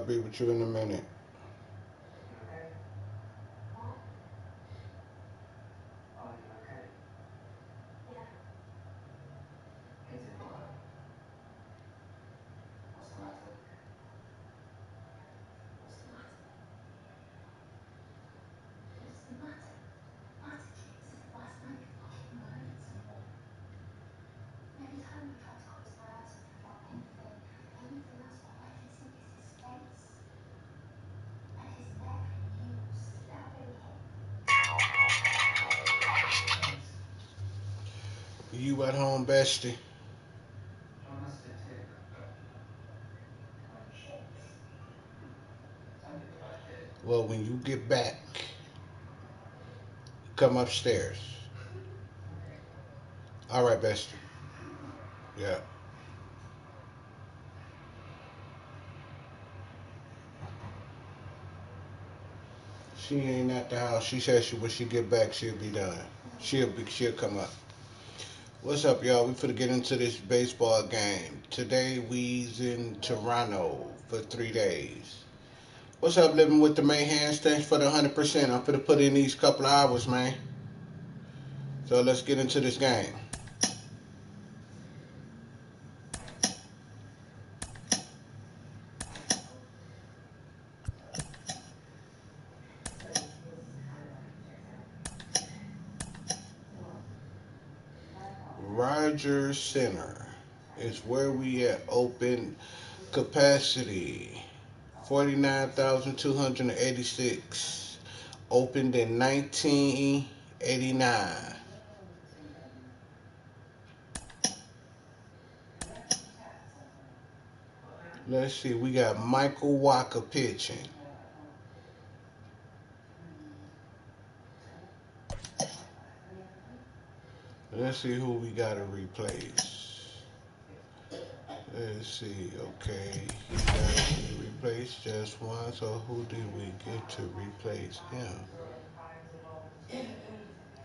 I'll be with you in a minute. You at home, bestie? Well, when you get back, come upstairs. All right, bestie. Yeah. She ain't at the house. She said when she get back, she'll be done. She'll come up. What's up, y'all? We finna get into this baseball game. Today we's in Toronto for 3 days. What's up, living with the main hands? Thanks for the 100%. I'm finna put in these couple of hours, man. So let's get into this game. Rogers Center is where we at. Open capacity 49,286. Opened in 1989. Let's see, we got Michael Walker pitching. Let's see who we got to replace. Let's see, okay. He got to replace just one, so who did we get to replace him?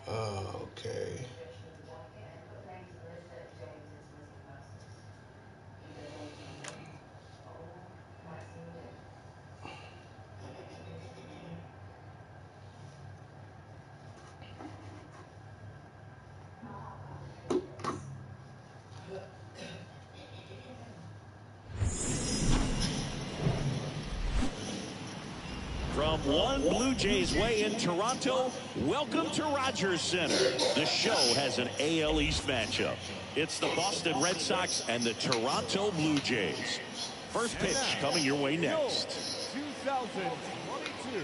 Okay. From one Blue Jays way in Toronto, welcome to Rogers Center. The show has an AL East matchup. It's the Boston Red Sox and the Toronto Blue Jays. First pitch coming your way next. 2022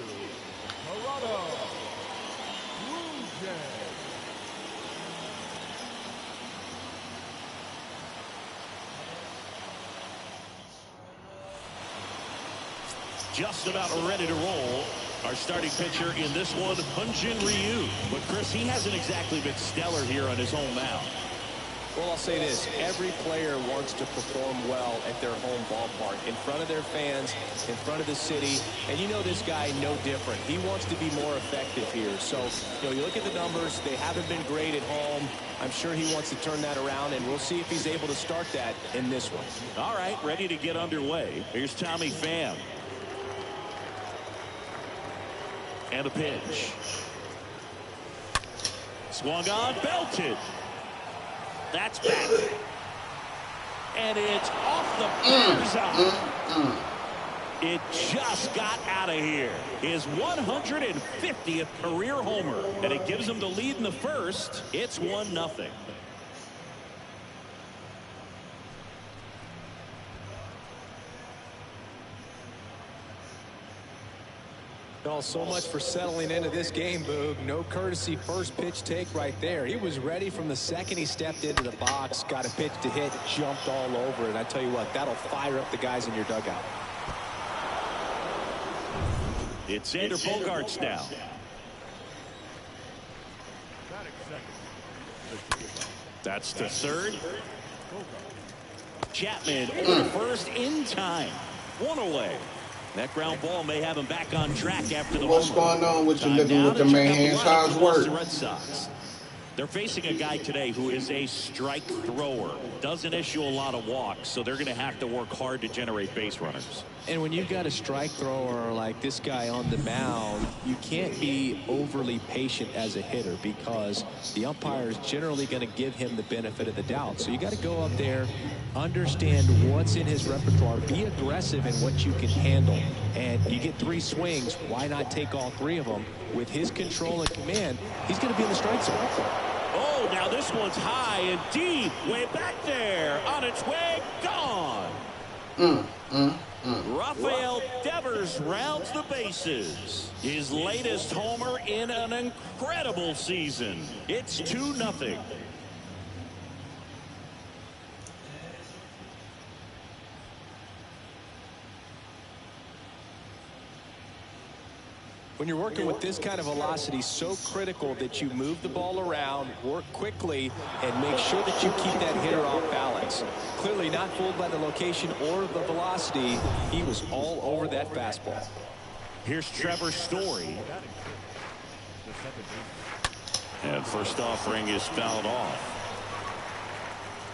Toronto Blue Jays. Just about ready to roll. Our starting pitcher in this one, Hyun-Jin Ryu. But Chris, he hasn't exactly been stellar here on his home mound. Well, I'll say this. Every player wants to perform well at their home ballpark, in front of their fans, in front of the city. And you know this guy no different. He wants to be more effective here. So, you look at the numbers. They haven't been great at home. I'm sure he wants to turn that around, and we'll see if he's able to start that in this one. All right, ready to get underway. Here's Tommy Pham. And a pitch. Swung on, belted. That's back. And it's off the bullseye. It just got out of here. His 150th career homer. And it gives him the lead in the first. It's 1-0. Well, so much for settling into this game, Boog. No courtesy first pitch take right there. He was ready from the second he stepped into the box, got a pitch to hit, jumped all over it. I tell you what, that'll fire up the guys in your dugout. It's Xander Bogaerts now. That's to third. Chapman over to first in time. One away. That ground ball may have him back on track after the What's going on with you, living with the main hands? How's work? Red Sox. They're facing a guy today who is a strike thrower, doesn't issue a lot of walks, so they're going to have to work hard to generate base runners. And when you've got a strike thrower like this guy on the mound, you can't be overly patient as a hitter because the umpire is generally going to give him the benefit of the doubt. So you got to go up there, understand what's in his repertoire, be aggressive in what you can handle. And you get 3 swings, why not take all 3 of them? With his control and command, he's going to be in the strike zone. Oh, now this one's high and deep, way back there, on its way, gone. Rafael Devers rounds the bases. His latest homer in an incredible season. It's 2-0. When you're working with this kind of velocity, so critical that you move the ball around, work quickly, and make sure that you keep that hitter off balance. Clearly not fooled by the location or the velocity. He was all over that fastball. Here's Trevor Story. And first offering is fouled off.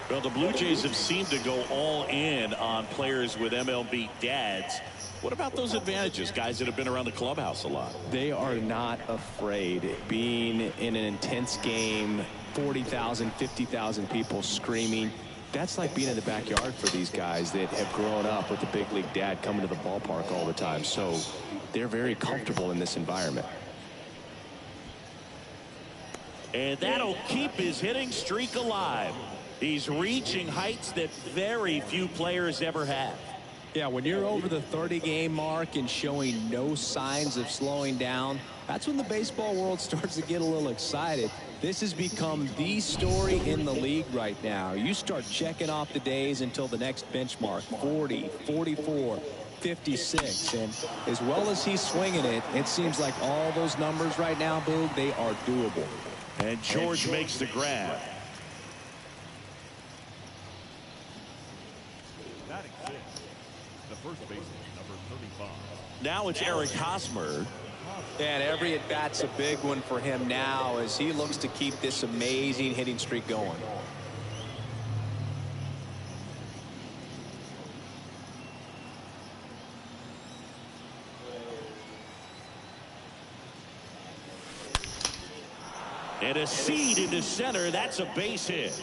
Well, the Blue Jays have seemed to go all in on players with MLB dads. What about those advantages, guys that have been around the clubhouse a lot? They are not afraid. Being in an intense game, 40,000, 50,000 people screaming. That's like being in the backyard for these guys that have grown up with the big league dad coming to the ballpark all the time. So they're very comfortable in this environment. And that'll keep his hitting streak alive. He's reaching heights that very few players ever have. Yeah, when you're over the 30-game mark and showing no signs of slowing down, that's when the baseball world starts to get a little excited. This has become the story in the league right now. You start checking off the days until the next benchmark, 40, 44, 56. And as well as he's swinging it, it seems like all those numbers right now, Boog, they are doable. And George makes the grab. The first baseman, number 35. Now it's Eric Hosmer. And every at-bat's a big one for him now as he looks to keep this amazing hitting streak going. And a seed into center. That's a base hit.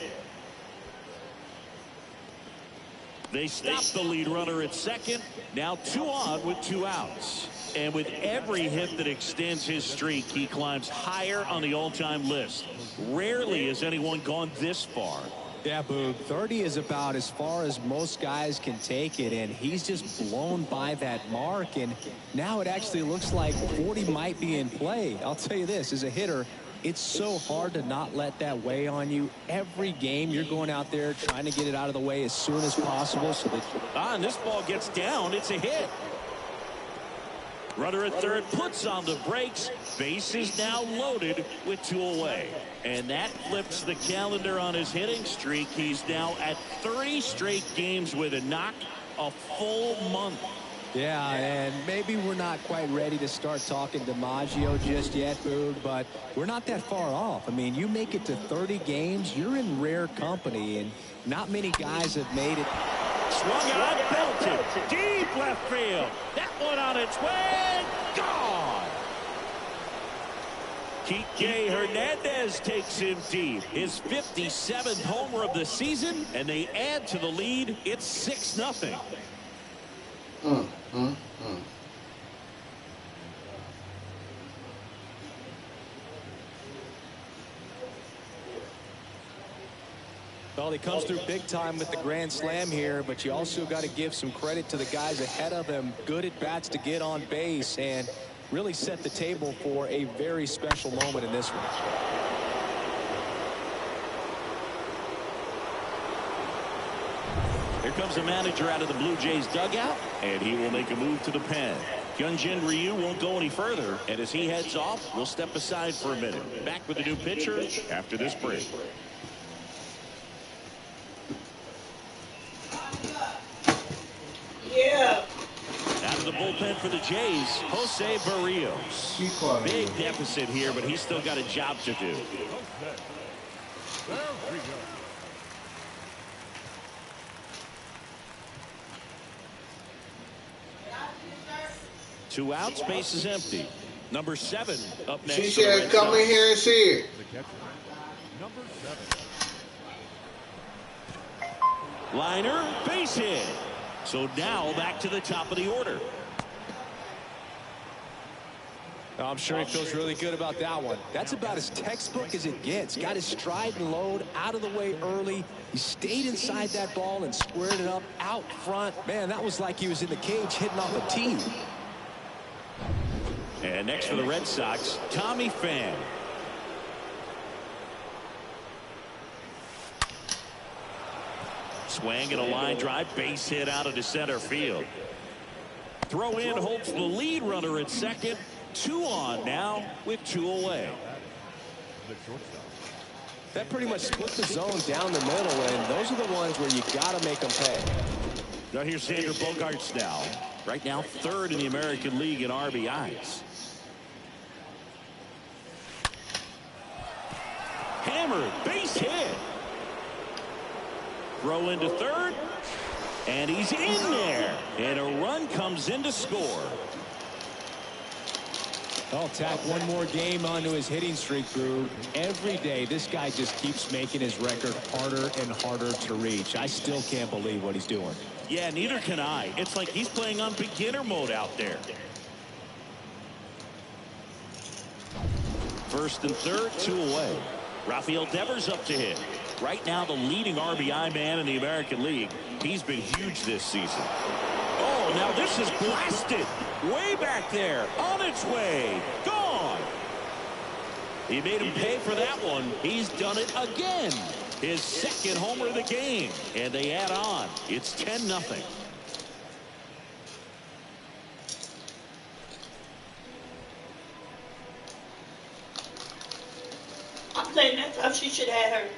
They stop the lead runner at second. Now 2 on with 2 outs. And with every hit that extends his streak, he climbs higher on the all-time list. Rarely has anyone gone this far. Yeah, Boog, 30 is about as far as most guys can take it, and he's just blown by that mark. And now it actually looks like 40 might be in play. I'll tell you this, as a hitter, it's so hard to not let that weigh on you. Every game you're going out there trying to get it out of the way as soon as possible so that and this ball gets down. It's a hit. Runner at third puts on the brakes. Base is now loaded with 2 away. And that flips the calendar on his hitting streak. He's now at 30 straight games with a knock, a full month. Yeah, and maybe we're not quite ready to start talking DiMaggio just yet, Boog, but we're not that far off. I mean, you make it to 30 games, you're in rare company, and not many guys have made it. Swung on, belted, deep left field. That one on its way, gone. Kike Hernandez takes him deep. His 57th homer of the season, and they add to the lead. It's 6-0. Well, he comes through big time with the grand slam here, but you also got to give some credit to the guys ahead of him. Good at bats to get on base and really set the table for a very special moment in this one. Here comes the manager out of the Blue Jays dugout, and he will make a move to the pen. Hyunjin Ryu won't go any further, and as he heads off, we'll step aside for a minute. Back with the new pitcher after this break. Yeah. Out of the bullpen for the Jays, Jose Barrios. Big deficit here, but he's still got a job to do. 2 outs, base is empty. Number 7 up next. She said, "Come in here and see it." The catcher, number 7. Liner, base hit. So now back to the top of the order. I'm sure he feels really good about that one. That's about as textbook as it gets. Got his stride and load out of the way early. He stayed inside that ball and squared it up out front. Man, that was like he was in the cage hitting off a tee. And next for the Red Sox, Tommy Pham. Swing and a line drive, base hit out into center field. Throw in hopes the lead runner at second. 2 on now with 2 away. The shortstop. That pretty much split the zone down the middle, and those are the ones where you got to make them pay. Now here's Xander Bogaerts now. Right now 3rd in the American League in RBIs. Hammered, base hit. Throw into 3rd, and he's in there. And a run comes in to score. I'll tack one more game onto his hitting streak, Drew. Every day, this guy just keeps making his record harder and harder to reach. I still can't believe what he's doing. Yeah, neither can I. It's like he's playing on beginner mode out there. 1st and 3rd, 2 away. Rafael Devers up to hit. Right now, the leading RBI man in the American League. He's been huge this season. Oh, now this is blasted. Way back there. On its way. Gone. He made him pay for that one. He's done it again. His 2nd homer of the game. And they add on. It's 10-0. I'm saying that's how she should have her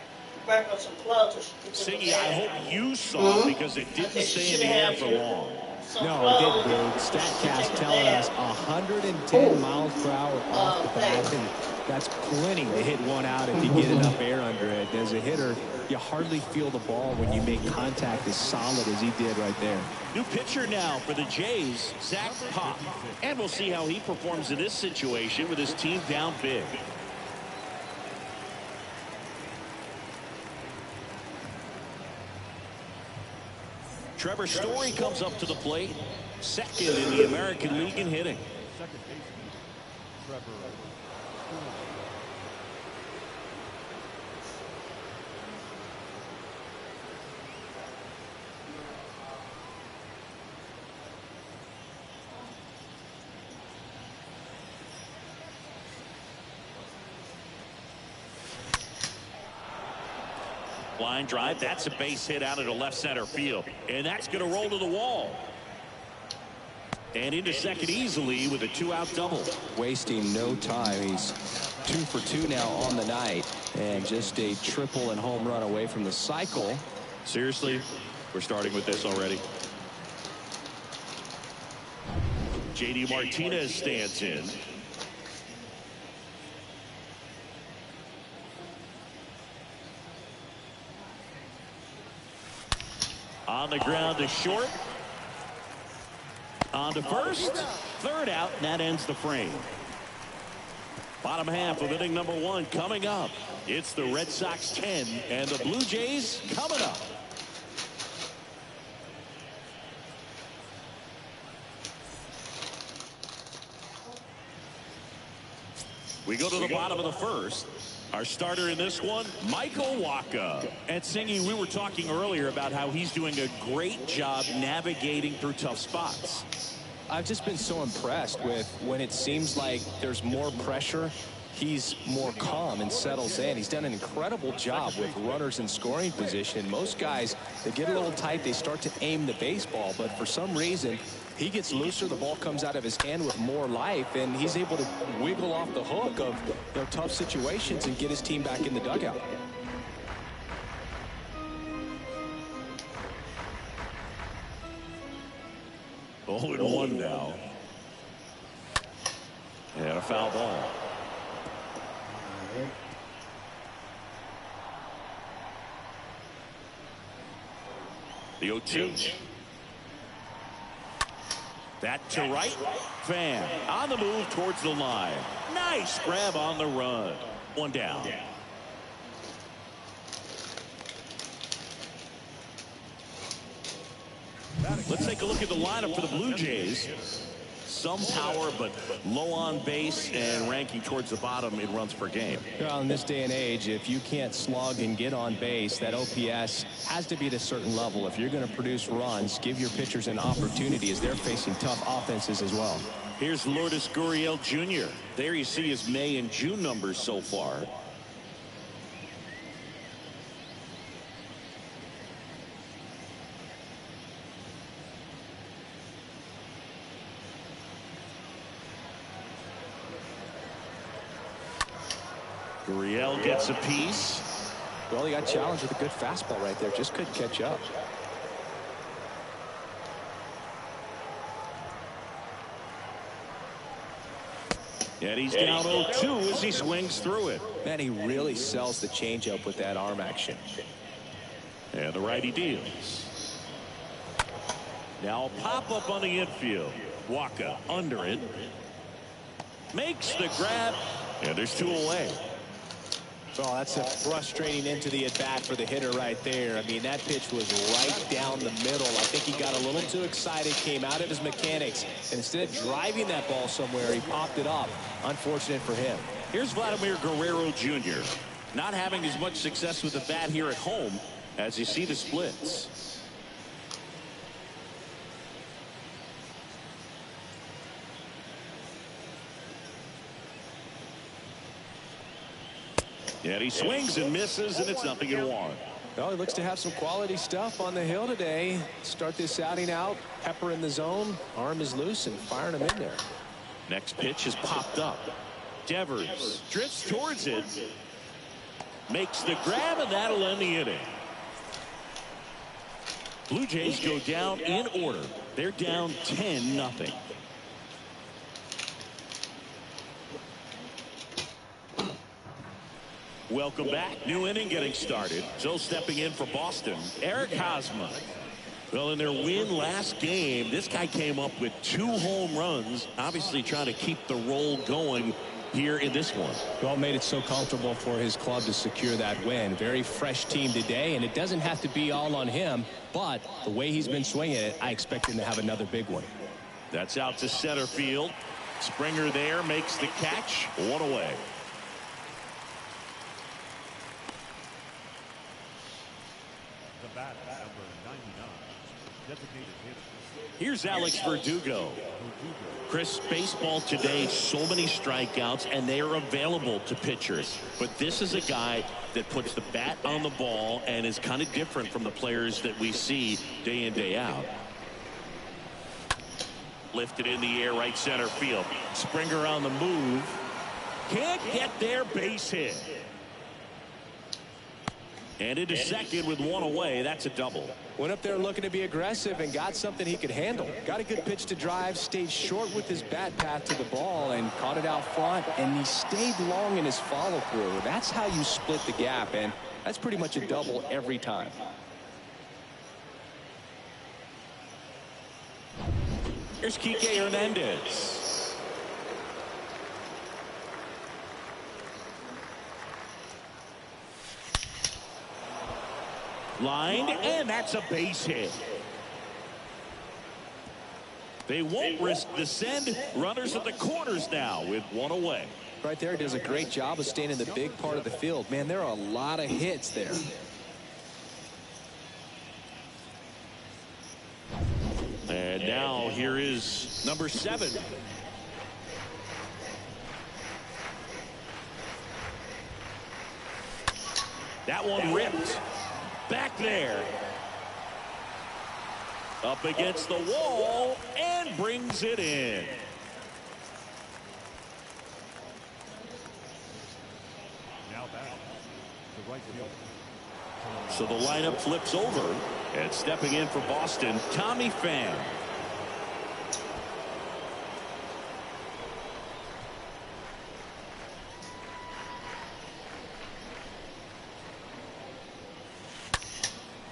work on some clothes. Siggy, I hope you saw it because it didn't stay in the air for long. No, it didn't, dude. StatCast telling us 110 miles per hour off the bat, and that's plenty to hit one out if you get enough air under it. As a hitter, you hardly feel the ball when you make contact as solid as he did right there. New pitcher now for the Jays, Zach Pop. And we'll see how he performs in this situation with his team down big. Trevor Story comes up to the plate, 2nd in the American League in hitting. Second baseman, Trevor. Line drive, that's a base hit out into left center field. And that's going to roll to the wall. And into second easily with a 2-out double. Wasting no time. He's 2 for 2 now on the night. And just a triple and home run away from the cycle. Seriously, we're starting with this already. JD Martinez stands in. On the ground to short. On to first. 3rd out, and that ends the frame. Bottom half of inning number 1 coming up. It's the Red Sox 10 and the Blue Jays coming up. We go to the bottom of the 1st. Our starter in this one, Michael Wacha. And Singy, we were talking earlier about how he's doing a great job navigating through tough spots. I've just been so impressed with when it seems like there's more pressure, he's more calm and settles in. He's done an incredible job with runners in scoring position. Most guys, they get a little tight, they start to aim the baseball, but for some reason, he gets looser, the ball comes out of his hand with more life, and he's able to wiggle off the hook of tough situations and get his team back in the dugout. Oh, and 1 now. And a foul ball. The 0-2. That to right. Fan on the move towards the line. Nice grab on the run. One down. Let's take a look at the lineup for the Blue Jays. Some power, but low on base and ranking towards the bottom in runs per game. Well, in this day and age, if you can't slug and get on base, that OPS has to be at a certain level. If you're going to produce runs, give your pitchers an opportunity as they're facing tough offenses as well. Here's Lourdes Gurriel Jr. There you see his May and June numbers so far. Gurriel gets a piece. Well, he got challenged with a good fastball right there. Just couldn't catch up. And he's down 0-2 as he swings through it. Man, he really sells the changeup with that arm action. And the righty deals. Now a pop-up on the infield. Waka under it. Makes the grab. And there's 2 away. Oh, that's a frustrating end to the at-bat for the hitter right there. I mean, that pitch was right down the middle. I think he got a little too excited, came out of his mechanics, and instead of driving that ball somewhere, he popped it up. Unfortunate for him. Here's Vladimir Guerrero Jr. Not having as much success with the bat here at home as you see the splits. And he swings and misses, and it's 0-1. Well, he looks to have some quality stuff on the hill today. Start this outing out, pepper in the zone, arm is loose, and firing him in there. Next pitch is popped up. Devers drifts towards it. Makes the grab, and that'll end the inning. Blue Jays go down in order. They're down 10-0. Welcome back. New inning getting started. So stepping in for Boston, Eric Hosmer. Well, in their win last game, this guy came up with 2 home runs, obviously trying to keep the roll going here in this one. Well, made it so comfortable for his club to secure that win. Very fresh team today, and it doesn't have to be all on him, but the way he's been swinging it, I expect him to have another big one. That's out to center field. Springer there makes the catch. 1 away. The bat, number 99, designated hitter. Here's Alex Verdugo. Chris, baseball today, so many strikeouts, and they are available to pitchers. But this is a guy that puts the bat on the ball and is kind of different from the players that we see day in, day out. Lifted in the air, right center field. Springer on the move. Can't get there, base hit. And into second with 1 away. That's a double. Went up there looking to be aggressive and got something he could handle. Got a good pitch to drive, stayed short with his bat path to the ball and caught it out front, and he stayed long in his follow through. That's how you split the gap, and that's pretty much a double every time. Here's Kike Hernandez. Lined, and that's a base hit. They won't risk the send. Runners at the corners now with 1 away. Right there, does a great job of staying in the big part of the field. Man, there are a lot of hits there. And now here is number 7. That one ripped. Back there. Up against the wall and brings it in. Now back, the right fielder. So the lineup flips over, and stepping in for Boston, Tommy Pham.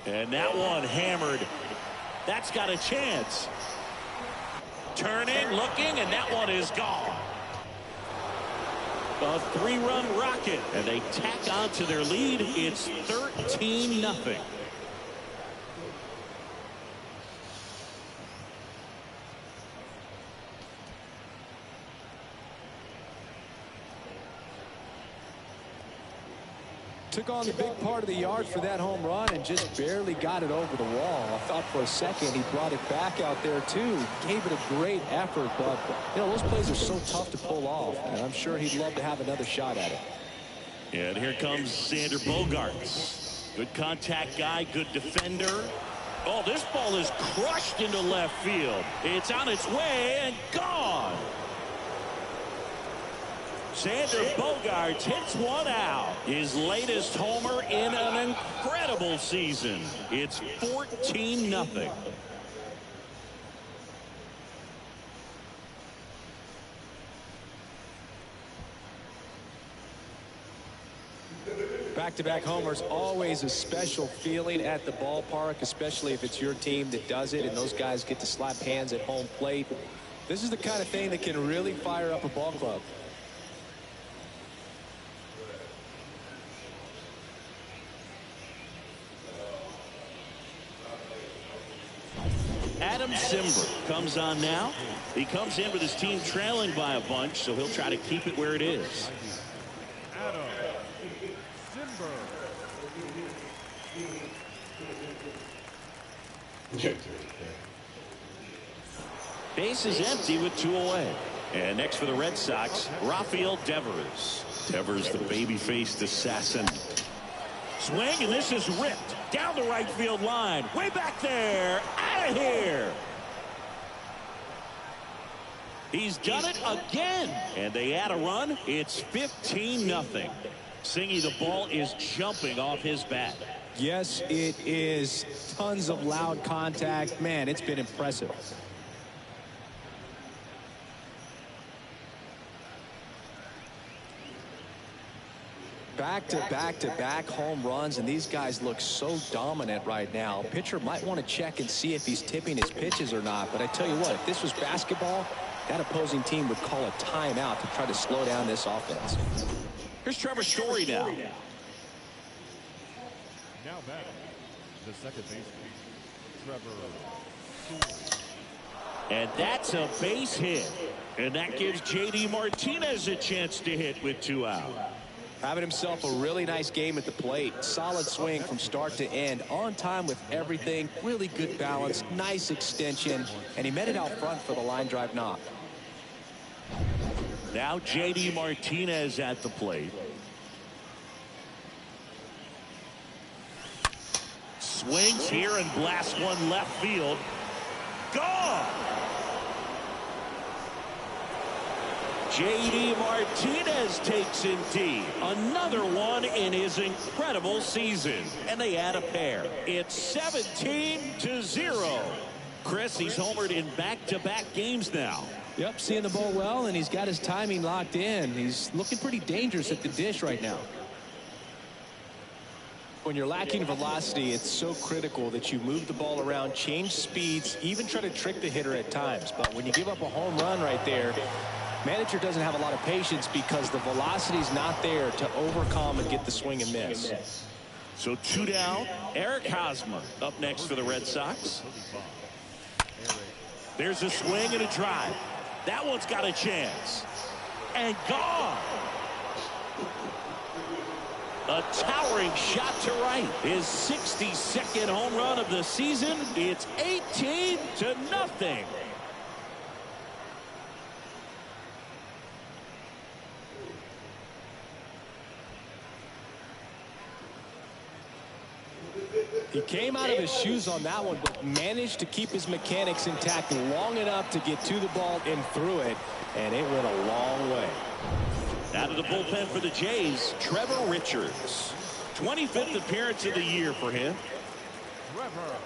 And that one hammered. That's got a chance. turning, looking, and that one is gone. A 3-run rocket, and they tack on to their lead. It's 13-0. Took on the big part of the yard for that home run and just barely got it over the wall. I thought for a second he brought it back out there too. Gave it a great effort, but you know, those plays are so tough to pull off, and I'm sure he'd love to have another shot at it. And here comes Xander Bogaerts. Good contact guy, good defender. Oh, this ball is crushed into left field. It's on its way and gone. Xander Bogaerts hits one out. His latest homer in an incredible season. It's 14-0. Back-to-back homers, always a special feeling at the ballpark, especially if it's your team that does it and those guys get to slap hands at home plate. This is the kind of thing that can really fire up a ball club. Adam Simber comes on now. He comes in with his team trailing by a bunch, so he'll try to keep it where it is. Adam Simber. Base is empty with 2 away. And next for the Red Sox, Rafael Devers. Devers, the baby-faced assassin. Swing, and this is ripped down the right field line. Way back there. Out of here. He's done it again. And they add a run. It's 15-0. Singy, the ball is jumping off his bat. Yes, it is. Tons of loud contact. Man, it's been impressive. Back-to-back-to-back home runs, and these guys look so dominant right now. Pitcher might want to check and see if he's tipping his pitches or not. But I tell you what, if this was basketball, that opposing team would call a timeout to try to slow down this offense. Here's Trevor Story now. Now back, the second baseman, Trevor Story. And that's a base hit. And that gives J.D. Martinez a chance to hit with 2 out. Having himself a really nice game at the plate. Solid swing from start to end. On time with everything. Really good balance. Nice extension. And he met it out front for the line drive knock. Now J.D. Martinez at the plate. Swings here and blasts one left field. Gone! J.D. Martinez takes in deep. Another one in his incredible season. And they add a pair. It's 17-0. Chris, he's homered in back-to-back games now. Yep, seeing the ball well, and he's got his timing locked in. He's looking pretty dangerous at the dish right now. When you're lacking velocity, it's so critical that you move the ball around, change speeds, even try to trick the hitter at times. But when you give up a home run right there, manager doesn't have a lot of patience because the velocity's not there to overcome and get the swing and miss. So 2 down. Eric Hosmer up next for the Red Sox. There's a swing and a drive. That one's got a chance. And gone. A towering shot to right. His 62nd home run of the season. It's 18-0. He came out of his shoes on that one, but managed to keep his mechanics intact long enough to get to the ball and through it, and it went a long way. Out of the bullpen for the Jays, Trevor Richards. 25th appearance of the year for him. Trevor Richards.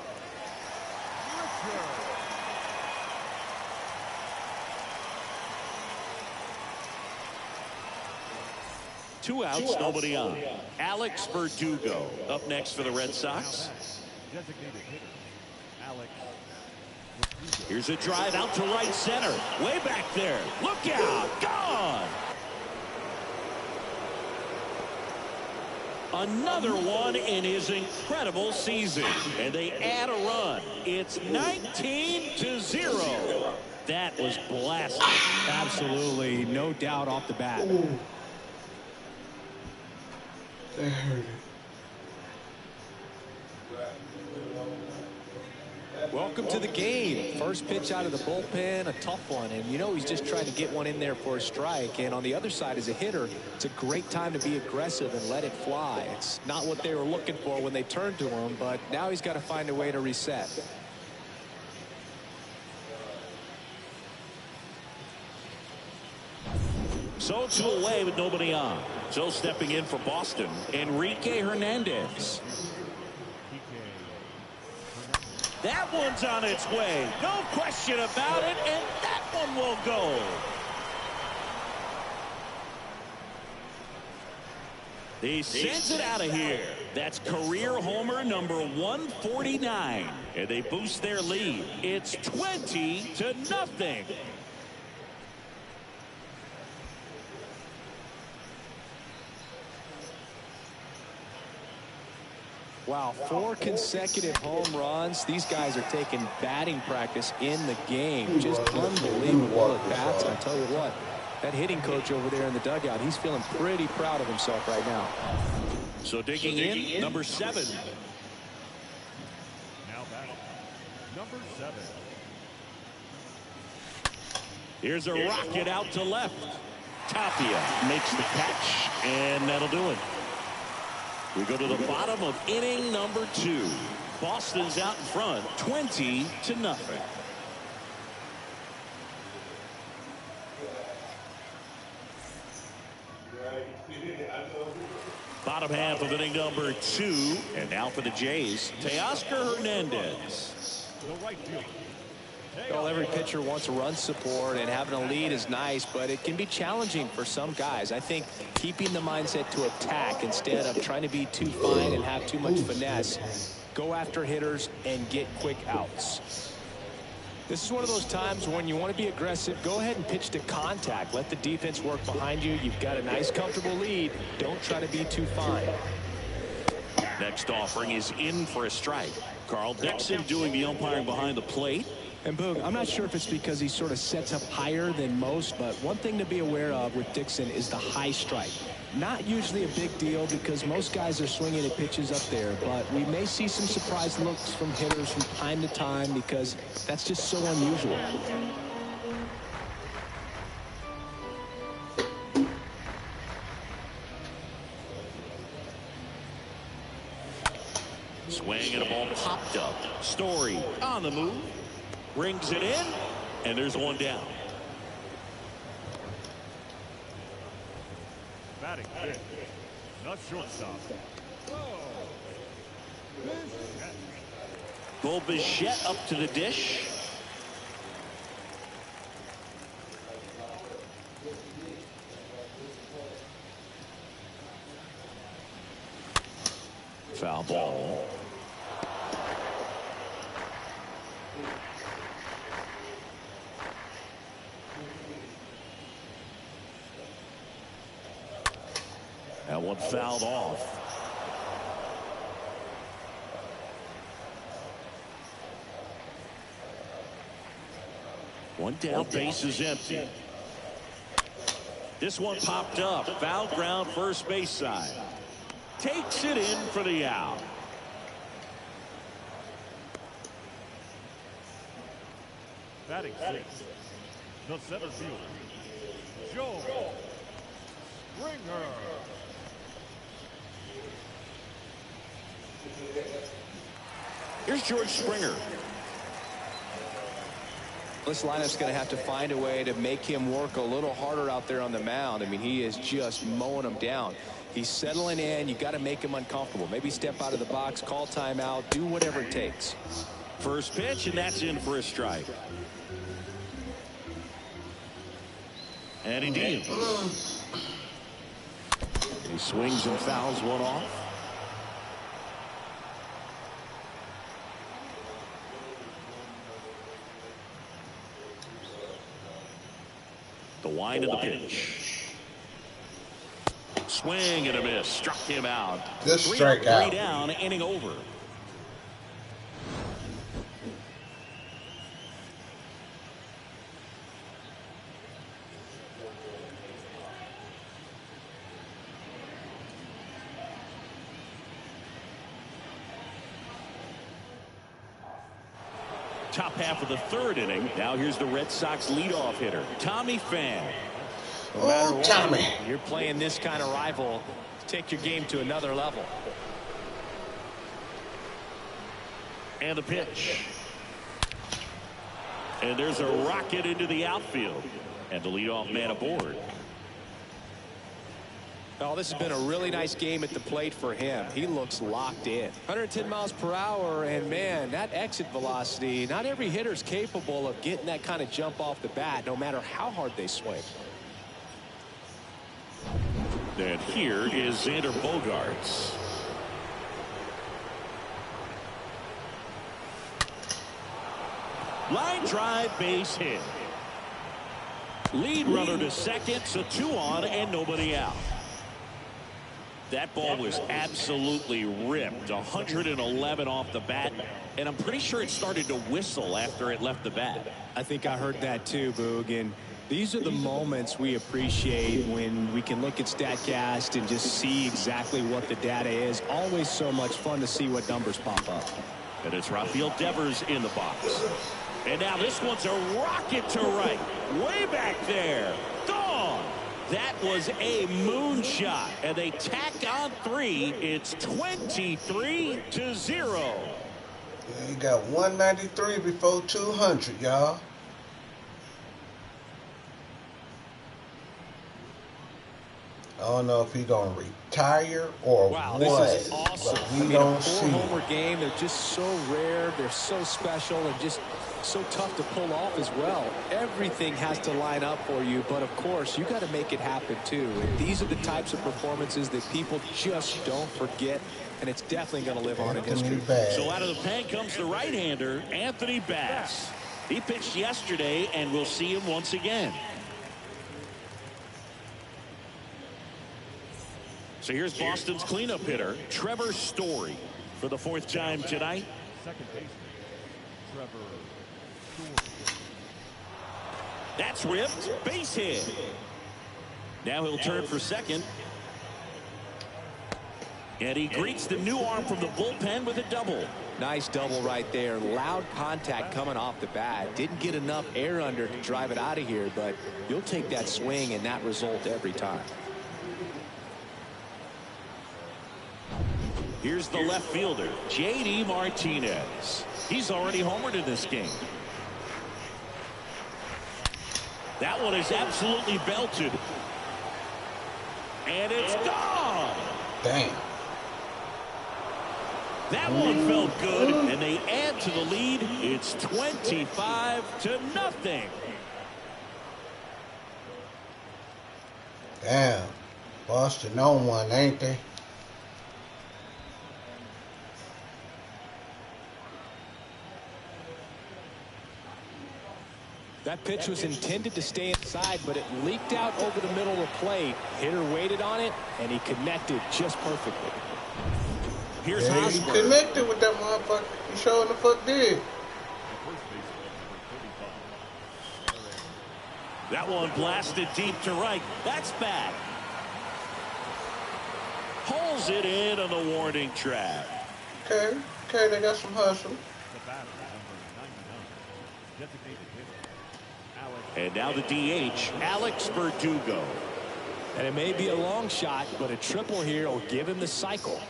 2 outs, nobody on. Alex Verdugo up next for the Red Sox. Designated hitter, Alex Here's a drive out to right center. Way back there. Look out. Gone. Another one in his incredible season. And they add a run. It's 19-0. That was blasted. Absolutely. No doubt off the bat. Ooh. That hurt it. Welcome to the game. First pitch out of the bullpen, a tough one. And you know he's just trying to get one in there for a strike. And on the other side, as a hitter, it's a great time to be aggressive and let it fly. It's not what they were looking for when they turned to him, but now he's got to find a way to reset. So 2 away with nobody on. So stepping in for Boston, Enrique Hernandez. That one's on its way. No question about it, and that one will go. He sends it out of here. That's career homer number 149. And they boost their lead. It's 20-0. Wow, 4 consecutive home runs. These guys are taking batting practice in the game. Just unbelievable at bats. I tell you what, that hitting coach over there in the dugout, he's feeling pretty proud of himself right now. So digging in, number 7. Now batting, number 7. Here's a rocket out to left. Tapia makes the catch, and that'll do it. We go to the bottom of inning number 2. Boston's out in front, 20-0. Bottom half of inning number 2, and now for the Jays, Teoscar Hernandez. The right fielder. Well, every pitcher wants run support, and having a lead is nice, but it can be challenging for some guys. I think keeping the mindset to attack instead of trying to be too fine and have too much finesse, go after hitters and get quick outs. This is one of those times when you want to be aggressive. Go ahead and pitch to contact. Let the defense work behind you. You've got a nice, comfortable lead. Don't try to be too fine. Next offering is in for a strike. Carl Dixon doing the umpiring behind the plate. And Boog, I'm not sure if it's because he sort of sets up higher than most, but one thing to be aware of with Dixon is the high strike. Not usually a big deal because most guys are swinging at pitches up there, but we may see some surprise looks from hitters from time to time because that's just so unusual. Swing and a ball popped up. Story on the move. Rings it in, and there's one down. Batting fifth, the shortstop. Bo Bichette up to the dish. Foul ball. That one fouled off. One down, base is empty. This one popped up. Foul ground, first base side. Takes it in for the out. Batting sixth, the center fielder, Joe Springer. Here's George Springer. This lineup's going to have to find a way to make him work a little harder out there on the mound. I mean, he is just mowing them down. He's settling in. You got to make him uncomfortable. Maybe step out of the box, call timeout, do whatever it takes. First pitch, and that's in for a strike. And he deals. He swings and fouls one off. wind of the pitch. Swing and a miss. Struck him out. Good strikeout. 3 down, inning over. Top half of the 3rd inning. Now here's the Red Sox leadoff hitter, Tommy Pham. Oh, Tommy. You're playing this kind of rival. Take your game to another level. And the pitch. And there's a rocket into the outfield. And the leadoff man aboard. Oh, this has been a really nice game at the plate for him. He looks locked in. 110 miles per hour, and man, that exit velocity, not every hitter's capable of getting that kind of jump off the bat, no matter how hard they swing. And here is Xander Bogaerts. Line drive, base hit. Lead runner to second, so 2 on and nobody out. That ball was absolutely ripped. 111 off the bat, and I'm pretty sure it started to whistle after it left the bat. I think I heard that too, Boog, and these are the moments we appreciate when we can look at StatCast and just see exactly what the data is. Always so much fun to see what numbers pop up. And it's Rafael Devers in the box. And now this one's a rocket to right. Way back there. Gone. That was a moonshot. And they tack on 3. It's 23-0. He got 193 before 200, y'all. I don't know if he's going to retire or wow, what. This is awesome. But we don't a see. 4-homer game, they're just so rare. They're so special and just so tough to pull off as well. Everything has to line up for you, but of course, you got to make it happen too. And these are the types of performances that people just don't forget, and it's definitely going to live on in history. So out of the pen comes the right-hander, Anthony Bass. He pitched yesterday, and we'll see him once again. So here's Boston's cleanup hitter, Trevor Story, for the 4th time tonight. Second baseman, Trevor Story. That's ripped. Base hit. Now he'll turn for second. And he greets the new arm from the bullpen with a double. Nice double right there. Loud contact coming off the bat. Didn't get enough air under to drive it out of here, but you'll take that swing and that result every time. Here's the left fielder, J.D. Martinez. He's already homered in this game. That one is absolutely belted. And it's gone. Damn. That one felt good, and they add to the lead. It's 25-0. Damn. Boston on one, ain't they? That pitch was intended to stay inside, but it leaked out over the middle of the plate. Hitter waited on it, and he connected just perfectly. Here's He Hosmer. connected with that motherfucker. He showing the fuck did. That one blasted deep to right. That's back. Pulls it in on the warning track. Okay, they got some hustle. The batter, number 99, designated hitter, Alex. And now the DH, Alex Verdugo. And it may be a long shot, but a triple here will give him the cycle.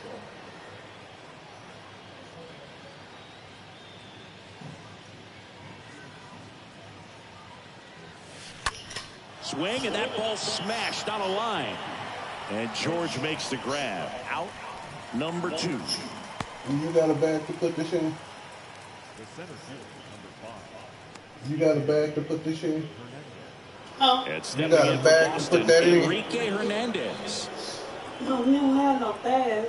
Swing, and that ball smashed on a line. And George makes the grab. Out number 2. You got a bag to put this in? The center fielder, number 5, You got a bag to put this in? Oh, And You stepping got a in for bag to Boston, put that in? Enrique Hernandez. no, we don't have no bag.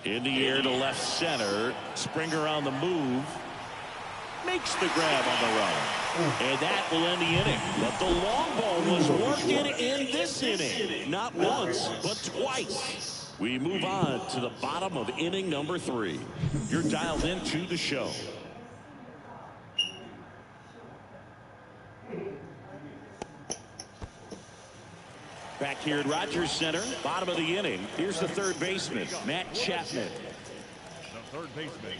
In the air to left center. Springer on the move. Makes the grab on the run. And that will end the inning. But the long ball was working in this inning. Not once, but twice. We move on to the bottom of inning number 3. You're dialed into the show. Back here at Rogers Center, bottom of the inning. Here's the third baseman, Matt Chapman. The third baseman,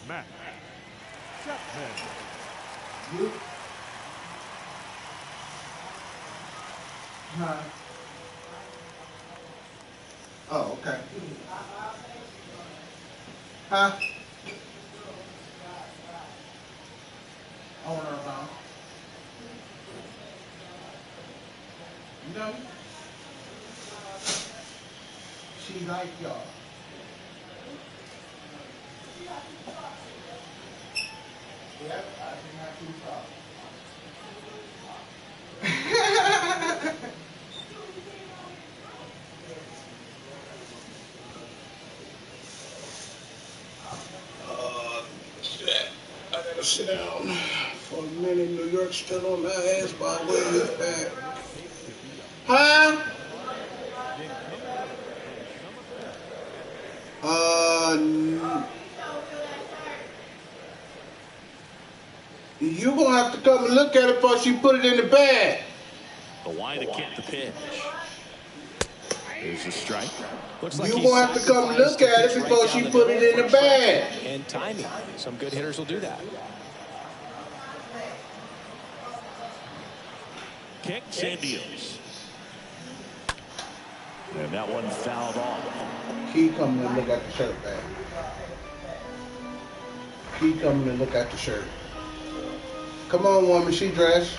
Matt Chapman. Oh, okay. Huh? Owner of You know? She like y'all. Yep, I think not too far. Shit. I gotta sit down for a minute. New York's still on my ass, but I'm way back. Huh? You gonna have to come and look at it before she put it in the bag. The wide to kick the pitch. Here's a strike. Looks like you gonna have to come and look at it before she put it in the bag. And timing. Some good hitters will do that. Kicks and deals. And that one fouled off. Key coming and look at the shirt bag. Key coming and look at the shirt. Come on, woman, she dressed.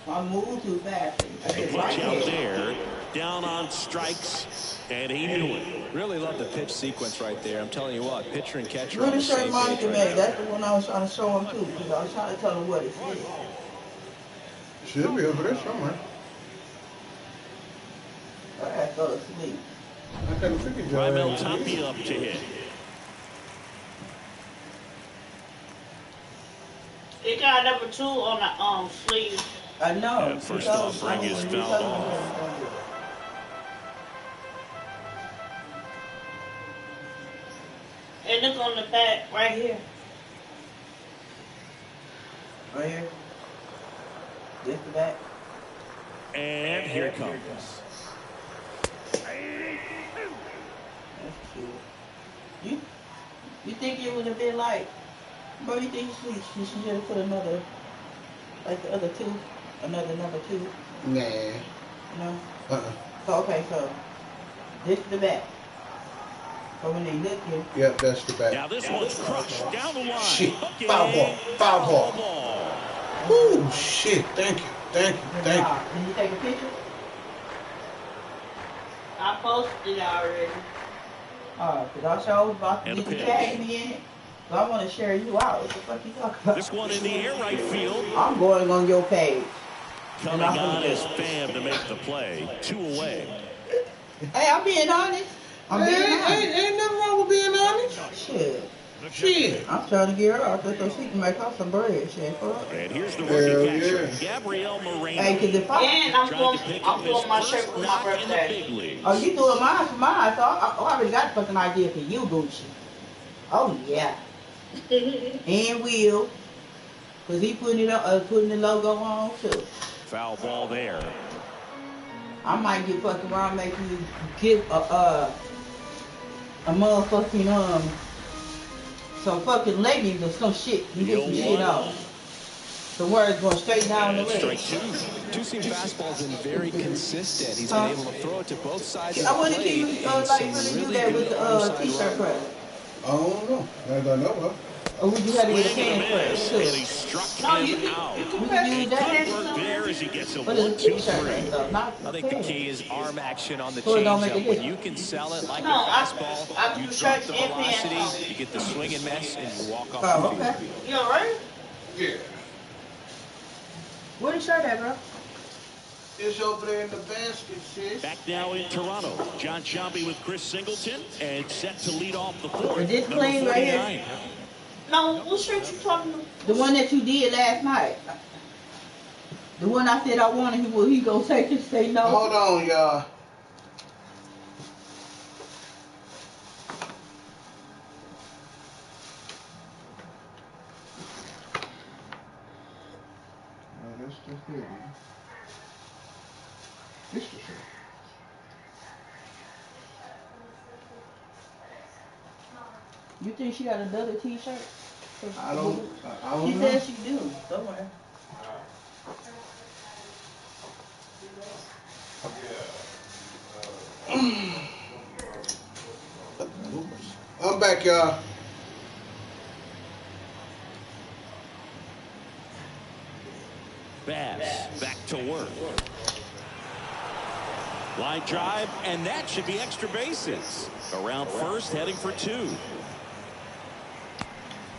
I moved too fast. The pitch out there, down on strikes, and he knew it. Really love the pitch sequence right there. I'm telling you what, pitcher and catcher on Really the sure same Monica page right made. now. That's the one I was trying to show him too, because I was trying to tell him what it is. Should be over there somewhere. I had to go to sleep. I couldn't figure it Raimel out. Tapia up to hit. It got number 2 on the sleeve. I know. And first offering is fouled off. And look on the back, right here. Right here. This the back. And here it comes. That's cute. You think it would have been like, bro, you think she should have put another, like the other 2? Another number 2? Nah. No? Uh-uh. So, okay, so this the back. So when they look here. Yep, that's the back. Now this one's crushed down the line. Shit. Hook Foul ball. it. Foul ball. Woo, shit. Thank you. Thank you. Thank you. Did you take a picture? I posted it already. Because I sure was about to And get the you pitch. tag me in it. So I want to share you out. What the fuck you talking about? This one in the air right field. I'm going on your page. Coming on as Pham to make the play. 2 away. Hey, I'm being honest. I'm being honest. Ain't nothing wrong with being honest. Shit. Shit. I'm trying to get her out there so she can make her some bread. Shit, fuck. And here's the Hell rookie catcher, yeah. Gabriel Moreno. Hey, because if I... And I'm Trying to pick up his doing my first shirt for my knock in the birthday. big leagues. Oh, you doing mine for mine, so I already got a fucking idea for you, Gucci. Oh, yeah. And Will. Because he putting the logo on, too. Foul ball there. I might get fucking around making you give a motherfucking, some fucking leggings or some shit. You get some shit on. The words going straight down the And leg. strike 2. Two-seam fastball's been very consistent. He's been able to throw it to both sides of the I wanted plate. you and like some really do really that with good the onside t-shirt run. press. I don't know. As I know of. Or would you have to get a Swing and a pants miss, press and he too? struck No, him you out. can use that. Good work there as he gets a But it's a 1, 2, t-shirt 3. press though, not I think the key is arm action on the So it don't make a changeup. When difference. you can sell it like No, a I fastball, do you drop shirts the and pants velocity, on. you get the swing and miss, and you walk off Oh, the okay. field. You alright? Yeah. Where the shirt at, bro? It's over there in the basket, sis. Back now in Toronto, John Shelby with Chris Singleton, and set to lead off the fourth. Is this clean right here? No, what shirt you talking about? The one that you did last night. The one I said I wanted, he gonna take it, say no. Hold on, y'all. That's the thing. This the shirt. You think she got another t-shirt? I don't She know. said she do, somewhere. I'm back, y'all. Bass back to work. Line drive, and that should be extra bases. Around first, heading for two.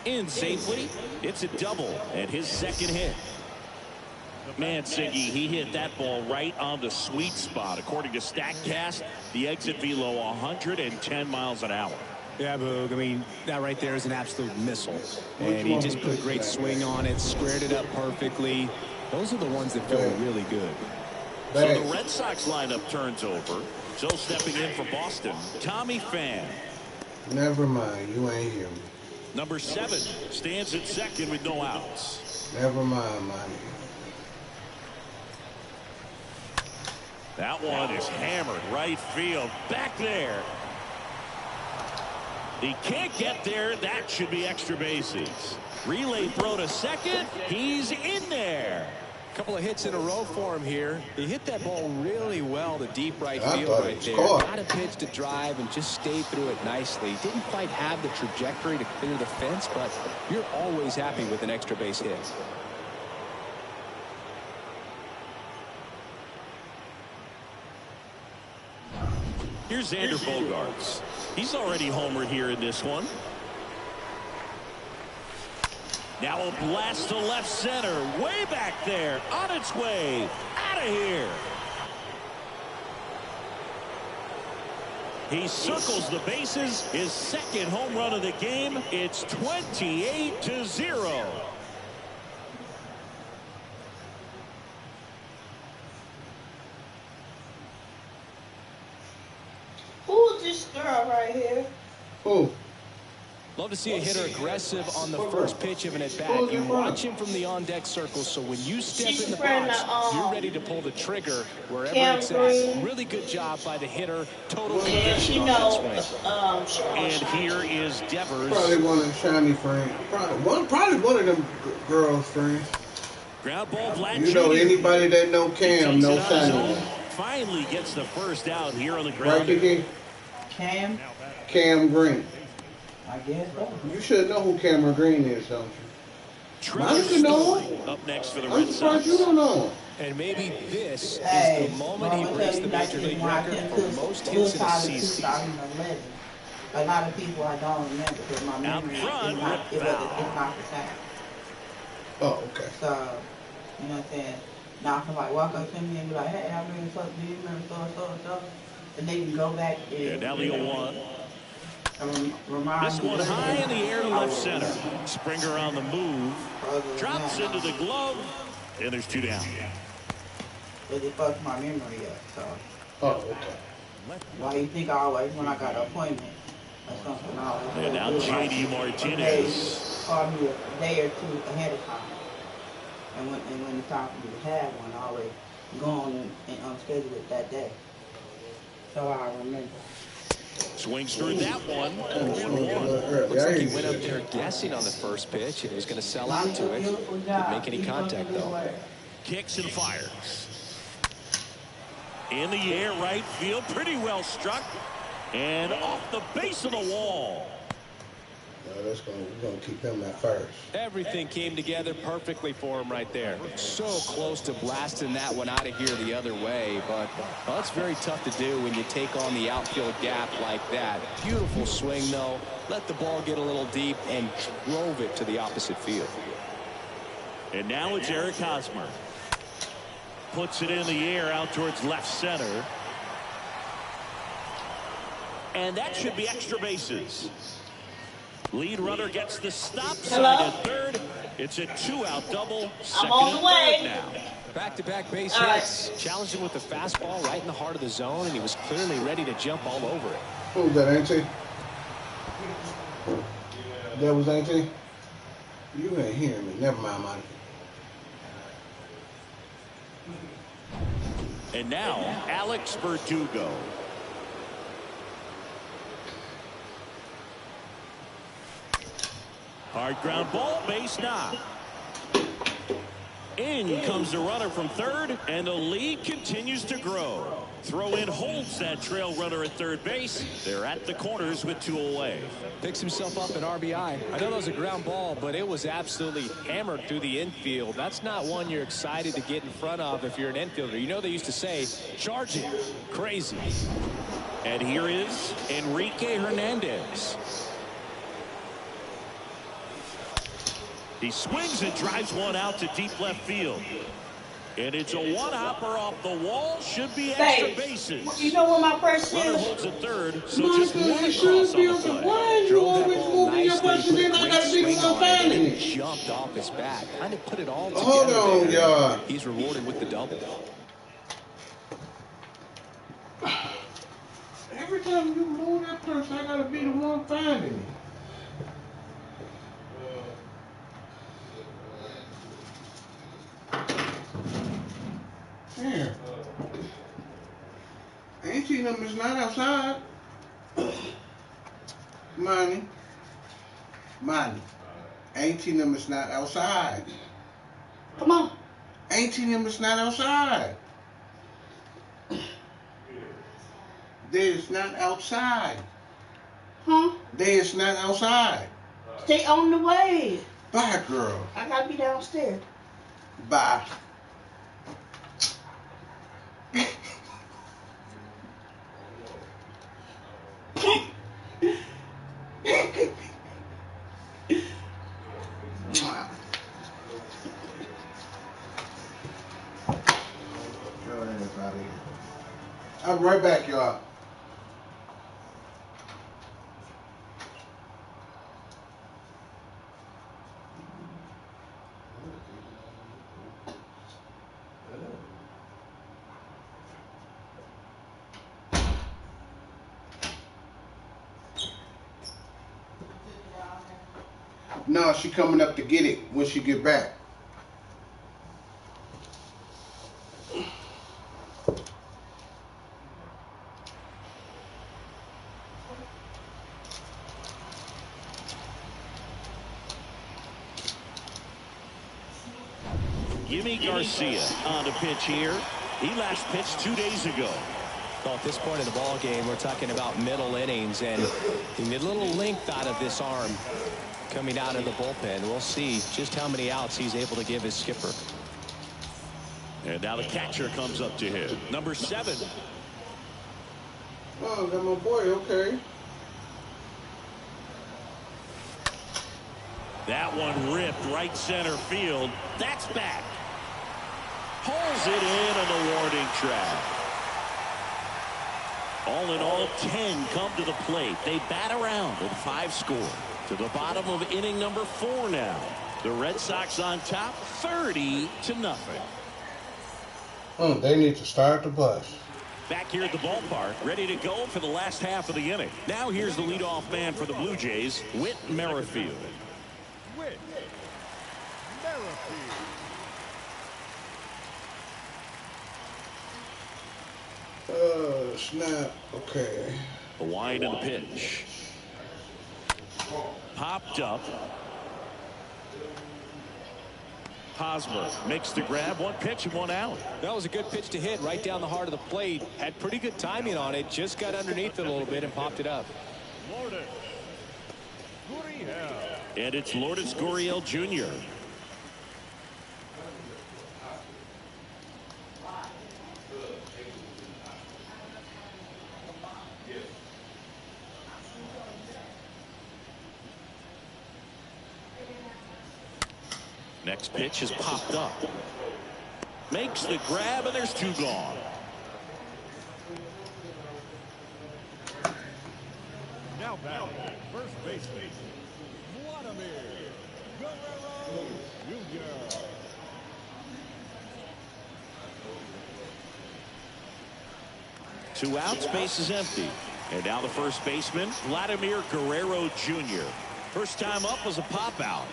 In safely. It's a double and his second hit. Man, Siggy, he hit that ball right on the sweet spot. According to StatCast, the exit velo 110 miles an hour. Yeah, Boog, I mean, that right there is an absolute missile. And he just put a great swing on it, squared it up perfectly. Those are the ones that feel really good. So the Red Sox lineup turns over. So stepping in for Boston, Tommy Pham. Never mind, you ain't hear me. Number 7 stands at second with no outs. Never mind, man. That one is hammered right field. Back there. He can't get there. That should be extra bases. Relay throw to second. He's in there. Couple of hits in a row for him here. He hit that ball really well to deep right field right there. Caught. Got a pitch to drive and just stayed through it nicely. Didn't quite have the trajectory to clear the fence, but you're always happy with an extra base hit. Here's Xander Bogaerts. He's already homered here in this one. Now a blast to left center. Way back there. On its way. Out of here. He circles the bases. His second home run of the game. It's 28-0. Who is this girl right here? Who? Love to see a hitter aggressive on the first pitch of an at-bat. You watch him from the on-deck circle, so when you step in the box, you're ready to pull the trigger wherever it's at. Really good job by the hitter. Total conviction on that swing. And here is Devers. Probably one of the shiny friends. Probably one of them girls' friends. Ground ball, Vlad You know, Jr. anybody that know Cam, know Takes it on his shiny own. one. Finally gets the first out here on the Right, ground. Kiki? Cam? Cam Green. I guess so. You should know who Cameron Green is, don't you? Trevor Monica know Story up next for the I'm Red surprised Sox. you don't know him. And maybe this Hey, is the moment he breaks the Major League record for most hits in a season. 2011. A lot of people I don't remember because my memory front, is not, Rick it's not the same. Oh, okay. So, you know what I'm saying? Now somebody walk up to me and be like, hey, I remember so, do you remember so? And they can go back And now the 0-1. Remind This me one later. high in the air to I left was- center. Springer on the move. Other than Drops that, into the glove. And there's 2 down. But it fucked my memory up, so. Oh, okay. Why you think I always, when I got an appointment or something, I always And now do it like J.D. a Martinez. call me a day or two ahead of time. And when it's time for me to have one, I always go on and schedule it that day. So I remember. Swings through that one. Looks like he went up there guessing on the first pitch and he was going to sell out to it. Didn't make any contact, though. Kicks and fires. In the air, right field. Pretty well struck. And off the base of the wall. We're gonna keep him at first. Everything came together perfectly for him right there. So close to blasting that one out of here the other way, but well, it's very tough to do when you take on the outfield gap like that. Beautiful swing, though. Let the ball get a little deep and drove it to the opposite field. And now it's Eric Hosmer. puts it in the air out towards left center. And that should be extra bases. Lead runner gets the stop sign at third. It's a 2-out double. I'm on the way. Now. Back-to-back base hits. Challenged him with the fastball right in the heart of the zone, and he was clearly ready to jump all over it. Who was that, Auntie? That was Auntie? You ain't hearing me. Never mind, Monty. And now, Alex Verdugo. Hard ground ball, base knock. In comes the runner from third, and the lead continues to grow. Throw in holds that trail runner at third base. They're at the corners with 2 away. Picks himself up an RBI. I know that was a ground ball, but it was absolutely hammered through the infield. That's not one you're excited to get in front of if you're an infielder. You know they used to say, charge it. Crazy. And here is Enrique Hernandez. He swings and drives one out to deep left field. And it's a one-hopper off the wall. Should be extra bases. You know what my question Runner is? holds at third, so just one cross on the play. Why are you always moving your question in? I gotta be the one finding it. Jumped off his bat. Kind of put it all together. Hold on, there. y'all. He's rewarded with the double. Every time you move that person, I gotta be the one finding it. Here. Auntie them is not outside. Money. Auntie them is not outside. Come on. Auntie them is not outside. They is not outside. Huh? They is not outside. Stay on the way. Bye, girl. I gotta be downstairs. Bye. I'll be right back, y'all. No, she coming up to get it when she get back. Jimmy Garcia on the pitch here. He last pitched 2 days ago. Well, at this point in the ball game, we're talking about middle innings, and you get a little length out of this arm coming out of the bullpen. We'll see just how many outs he's able to give his skipper. And now the catcher comes up to him. Number 7. Oh, got my boy, okay. That one ripped right center field. That's back. Pulls it in on the warning track. All in all, 10 come to the plate. They bat around with 5 score. To the bottom of inning number 4 now. The Red Sox on top, 30-0. They need to start the bus. Back here at the ballpark, ready to go for the last half of the inning. Now here's the leadoff man for the Blue Jays, Whit Merrifield. Whit Merrifield. Snap. Okay. A wind in the pitch. Popped up. Hosmer makes the grab. 1 pitch and 1 out. That was a good pitch to hit right down the heart of the plate. Had pretty good timing on it. Just got underneath it a little bit and popped it up. Lourdes Gurriel. And it's Lourdes Gurriel Jr. Next pitch is popped up. Makes the grab, and there's 2 gone. Now batting, first baseman, Vladimir Guerrero Jr. 2 outs, base is empty. And now the first baseman, Vladimir Guerrero Jr. First time up was a pop out.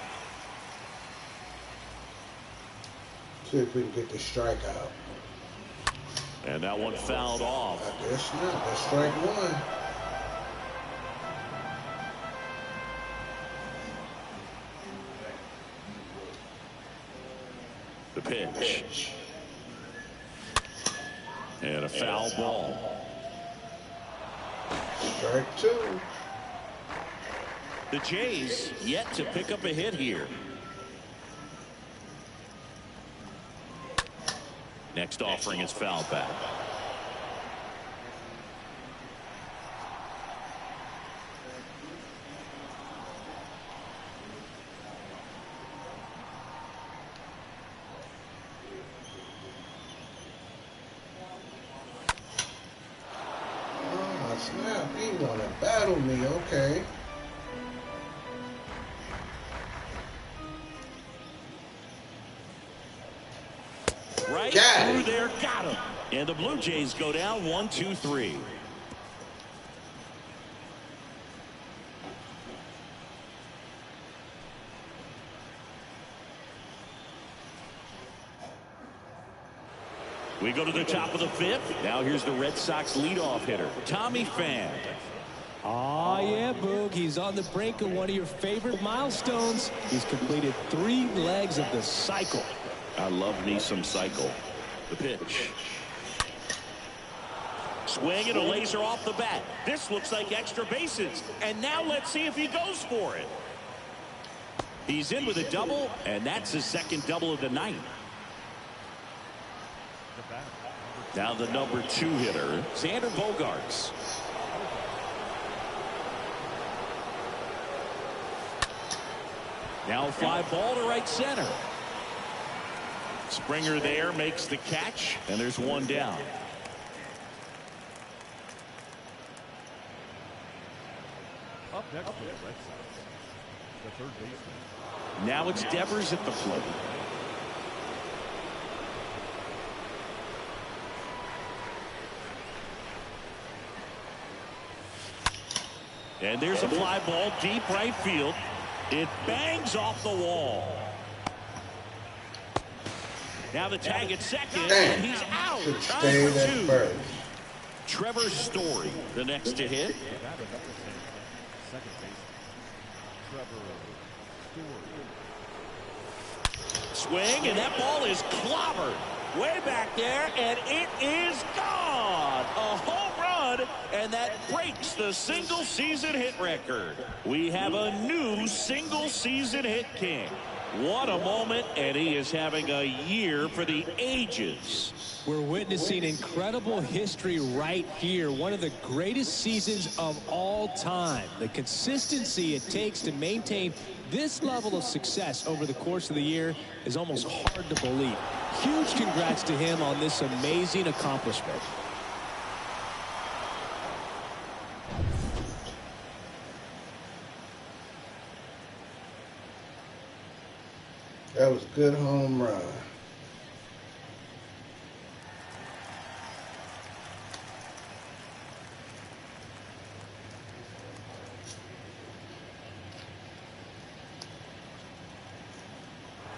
See if we can get the strikeout. And that one fouled off. I guess not. That's strike 1. The pitch. And a foul ball. Strike 2. The Jays yet to pick up a hit here. Next offering is fouled back. Oh, snap. He want to battle me. Okay. Right Got through it. there, got him. And the Blue Jays go down 1-2-3. We go to the top of the 5th. Now here's the Red Sox leadoff hitter, Tommy Pham. Oh, yeah, Boog. He's on the brink of one of your favorite milestones. He's completed 3 legs of the cycle. I love me some cycle. The pitch. Swing and a laser off the bat. This looks like extra bases. And now let's see if he goes for it. He's in with a double, and that's his second double of the night. Now the number 2 hitter, Xander Bogaerts. Now a fly ball to right center. Springer there makes the catch, and there's 1 down. Up next for the Red Sox, the third baseman. Now it's Devers at the plate. And there's a fly ball deep right field. It bangs off the wall. Now the tag at second, and he's out. Should Time stay for at 2. first. Trevor Story, the next to hit. Second baseman, Trevor Story. Swing, and that ball is clobbered way back there, and it is gone. A home run, and that breaks the single-season hit record. We have a new single-season hit king. What a moment, and he is having a year for the ages. We're witnessing incredible history right here. One of the greatest seasons of all time. The consistency it takes to maintain this level of success over the course of the year is almost hard to believe. Huge congrats to him on this amazing accomplishment. That was a good home run.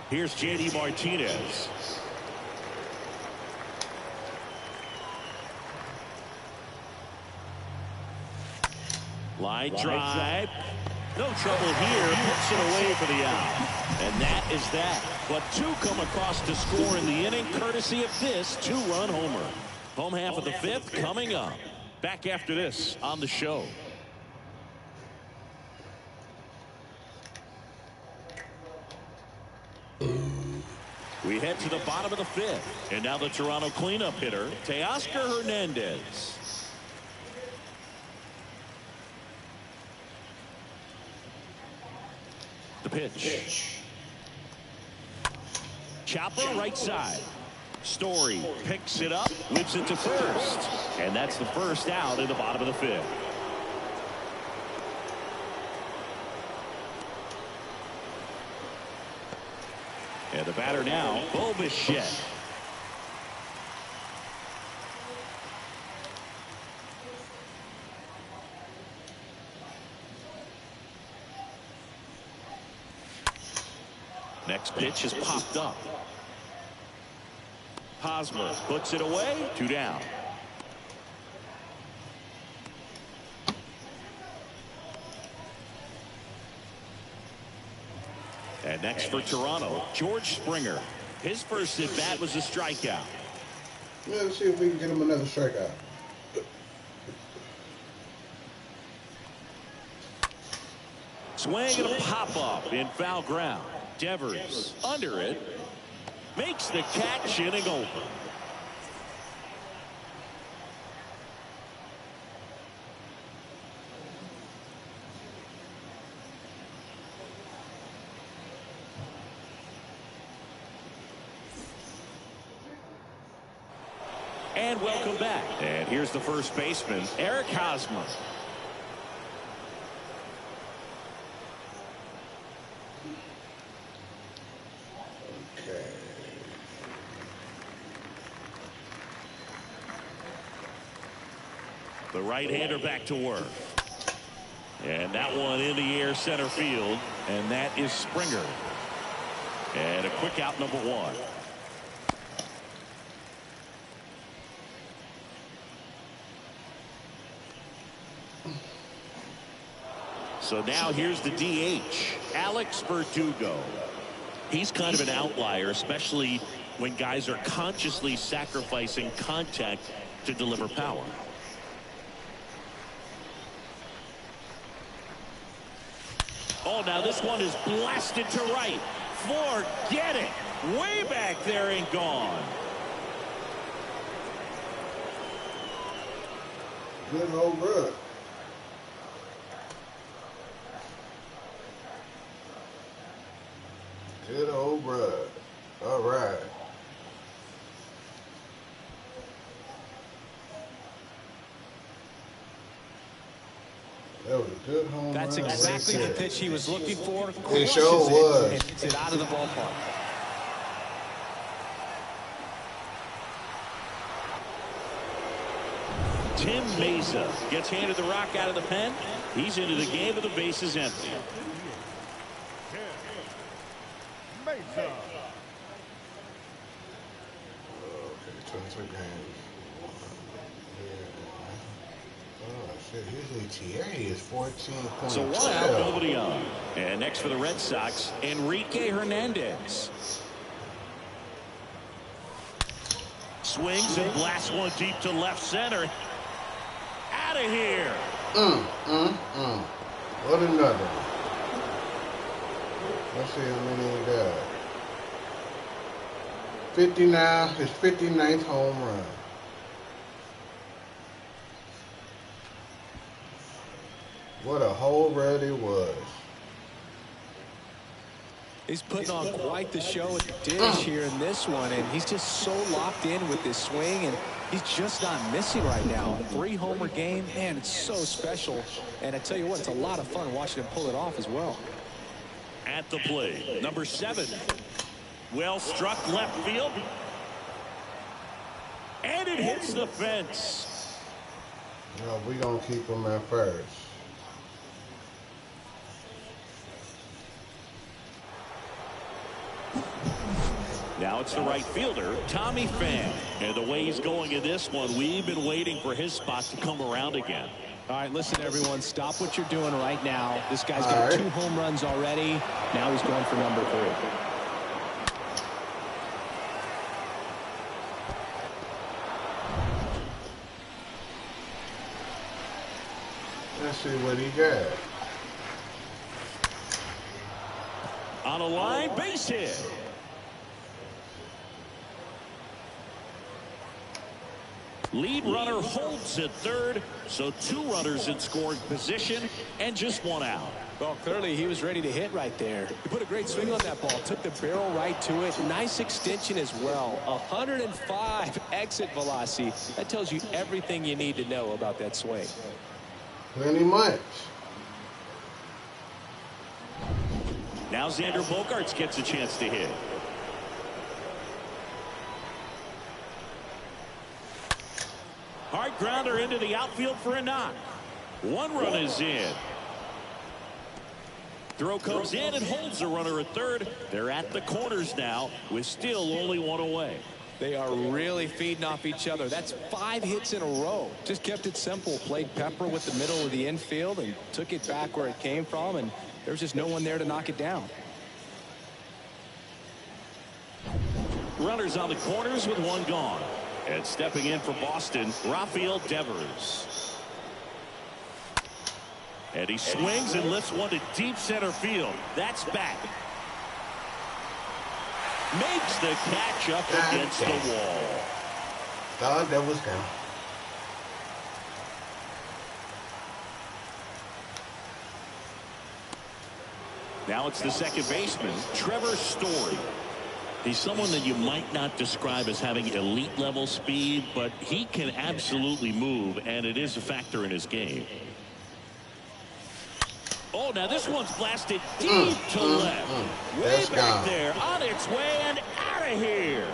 Here's J.D. Martinez. Line drive. No trouble here. Puts it away for the out. And that is that. But 2 come across to score in the inning, courtesy of this 2-run homer. Home half of the 5th coming up. Back after this on the show. We head to the bottom of the 5th. And now the Toronto cleanup hitter, Teoscar Hernandez. The pitch. Chopper right side. Story picks it up, whips it to first. And that's the first out in the bottom of the fifth. And the batter now, Bo Bichette. Next pitch is popped up. Hosmer puts it away. 2 down. And next for Toronto, George Springer. His first at bat was a strikeout. Let's see if we can get him another strikeout. Swing and a pop up in foul ground. Devers under it. Makes the catch, inning over. And welcome back. And here's the first baseman, Eric Hosmer. Okay. The right-hander back to work. And that one in the air center field. And that is Springer. And a quick out, number 1. So now here's the DH, Alex Verdugo. He's kind of an outlier, especially when guys are consciously sacrificing contact to deliver power. Oh, now this one is blasted to right. Forget it. Way back there and gone. Good old run. Good old run. All right. That was a good home That's run. exactly the pitch he was looking for. It sure was. And hits it out of the ballpark. Tim Mesa gets handed the rock out of the pen. He's into the game with the bases empty. Mesa. Okay, 22 games. Yeah. Oh, shit, his ETA is 14.12. So 1 out, nobody on. And next for the Red Sox, Enrique Hernandez. Swings and blasts one deep to left center. Out of here. What another? Let's see how many he got. 59, his 59th home run. What a whole run it was. He's putting on quite the show at the dish here in this one, and he's just so locked in with this swing, and he's just not missing right now. 3-homer game, man, it's so special. And I tell you what, it's a lot of fun watching him pull it off as well. At the plate, number 7. Well struck left field. And it hits the fence. No, we gonna keep him at first. Now it's the right fielder, Tommy Pham. And the way he's going in this one, we've been waiting for his spot to come around again. All right, listen, everyone, stop what you're doing right now. This guy's got 2 home runs already. Now he's going for number 3. Let's see what he got. On a line, base hit. Lead runner holds at third, so 2 runners in scoring position and just 1 out. Well, clearly he was ready to hit right there. He put a great swing on that ball, took the barrel right to it. Nice extension as well. 105 exit velocity. That tells you everything you need to know about that swing. Plenty much. Now Xander Bogaerts gets a chance to hit. Hard grounder into the outfield for a knock. 1 run is in. Throw comes in and holds the runner at third. They're at the corners now with still only 1 away. They are really feeding off each other. That's 5 hits in a row. Just kept it simple. Played pepper with the middle of the infield and took it back where it came from, and there's just no one there to knock it down. Runners on the corners with 1 gone. And stepping in for Boston, Rafael Devers. And he swings and lifts one to deep center field. That's back. Makes the catch up against the wall. God, that was gone. Now it's the second baseman, Trevor Story. He's someone that you might not describe as having elite level speed, but he can absolutely move, and it is a factor in his game. Oh, now this one's blasted deep to left. Way back there, on its way and out of here.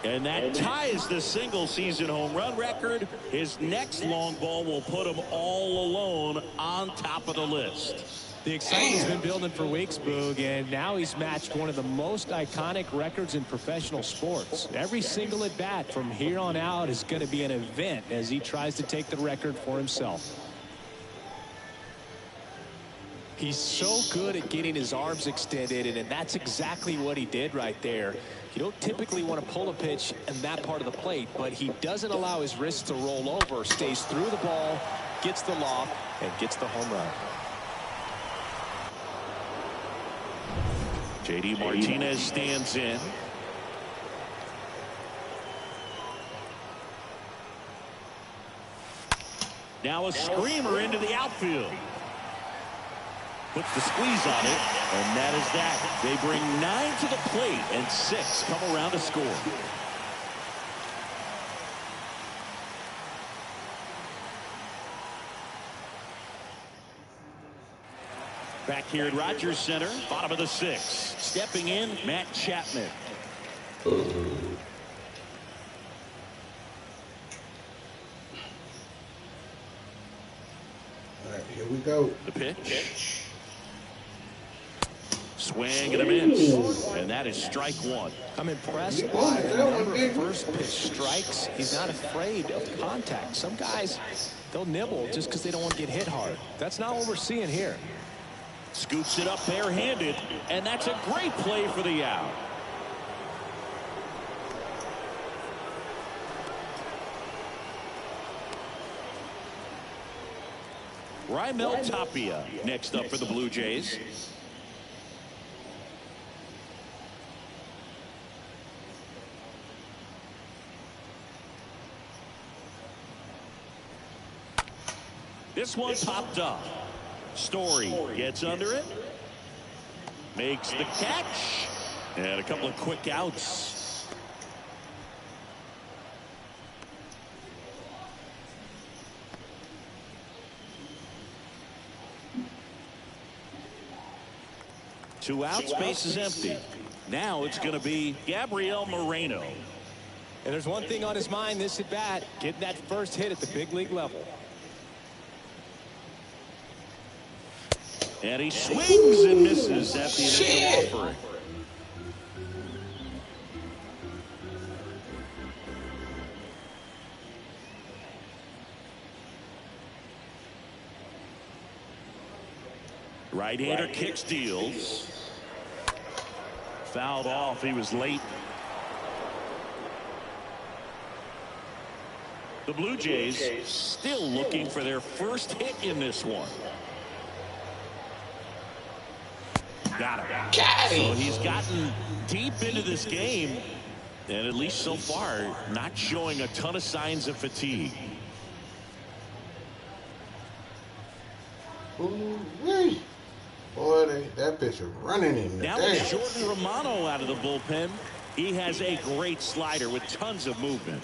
And that ties the single-season home run record. His next long ball will put him all alone on top of the list. The excitement's been building for weeks, Boog, and now he's matched one of the most iconic records in professional sports. Every single at-bat from here on out is going to be an event as he tries to take the record for himself. He's so good at getting his arms extended, and that's exactly what he did right there. You don't typically want to pull a pitch in that part of the plate, but he doesn't allow his wrists to roll over, stays through the ball, gets the loft, and gets the home run. J.D. Martinez stands in. Now a screamer into the outfield. Puts the squeeze on it, and that is that. They bring 9 to the plate, and 6 come around to score. Back here at Rogers Center, bottom of the 6th. Stepping in, Matt Chapman. All right, here we go. The pitch. Swing and a miss. And that is strike 1. I'm impressed by the number of first pitch strikes. He's not afraid of contact. Some guys, they'll nibble just because they don't want to get hit hard. That's not what we're seeing here. Scoops it up barehanded, and that's a great play for the out. Raimel Tapia next up for the Blue Jays. This one popped up. Story gets under it, makes the catch, and a couple of quick outs. Two outs, base is empty. Now it's going to be Gabriel Moreno. And there's one thing on his mind this at bat, getting that first hit at the big league level. And he swings and misses at the initial offering. Right-hander kicks, deals. Fouled off. He was late. The Blue Jays still looking for their first hit in this one. got him. Got So him. he's gotten deep into this game, and at least so far, not showing a ton of signs of fatigue. Ooh-wee. Boy, that pitcher running in the Now it's Jordan Romano out of the bullpen. He has a great slider with tons of movement.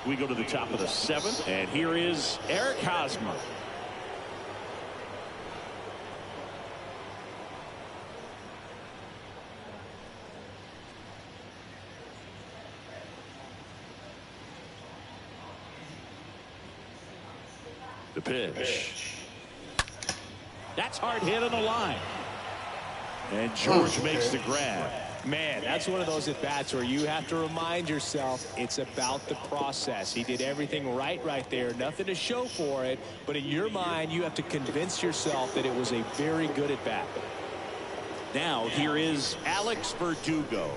We go to the top of the 7th, and here is Eric Hosmer. The pitch. That's hard hit on the line. And George makes the grab. Man, that's one of those at-bats where you have to remind yourself it's about the process. He did everything right there. Nothing to show for it. But in your mind, you have to convince yourself that it was a very good at-bat. Now, here is Alex Verdugo.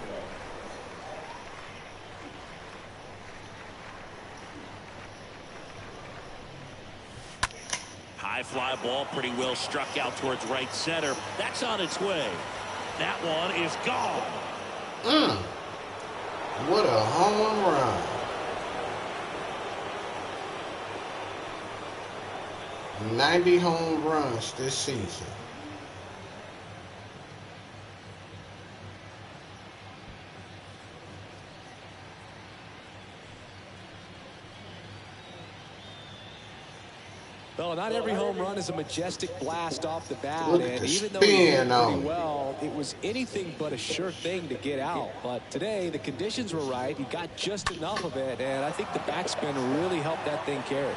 High fly ball, pretty well struck out towards right center. That's on its way. That one is gone. What a home run. 90 home runs this season. Well, not every home run is a majestic blast off the bat, Look at and the even though he hit spin on pretty it. well, it was anything but a sure thing to get out. But today, the conditions were right. He got just enough of it, and I think the backspin really helped that thing carry.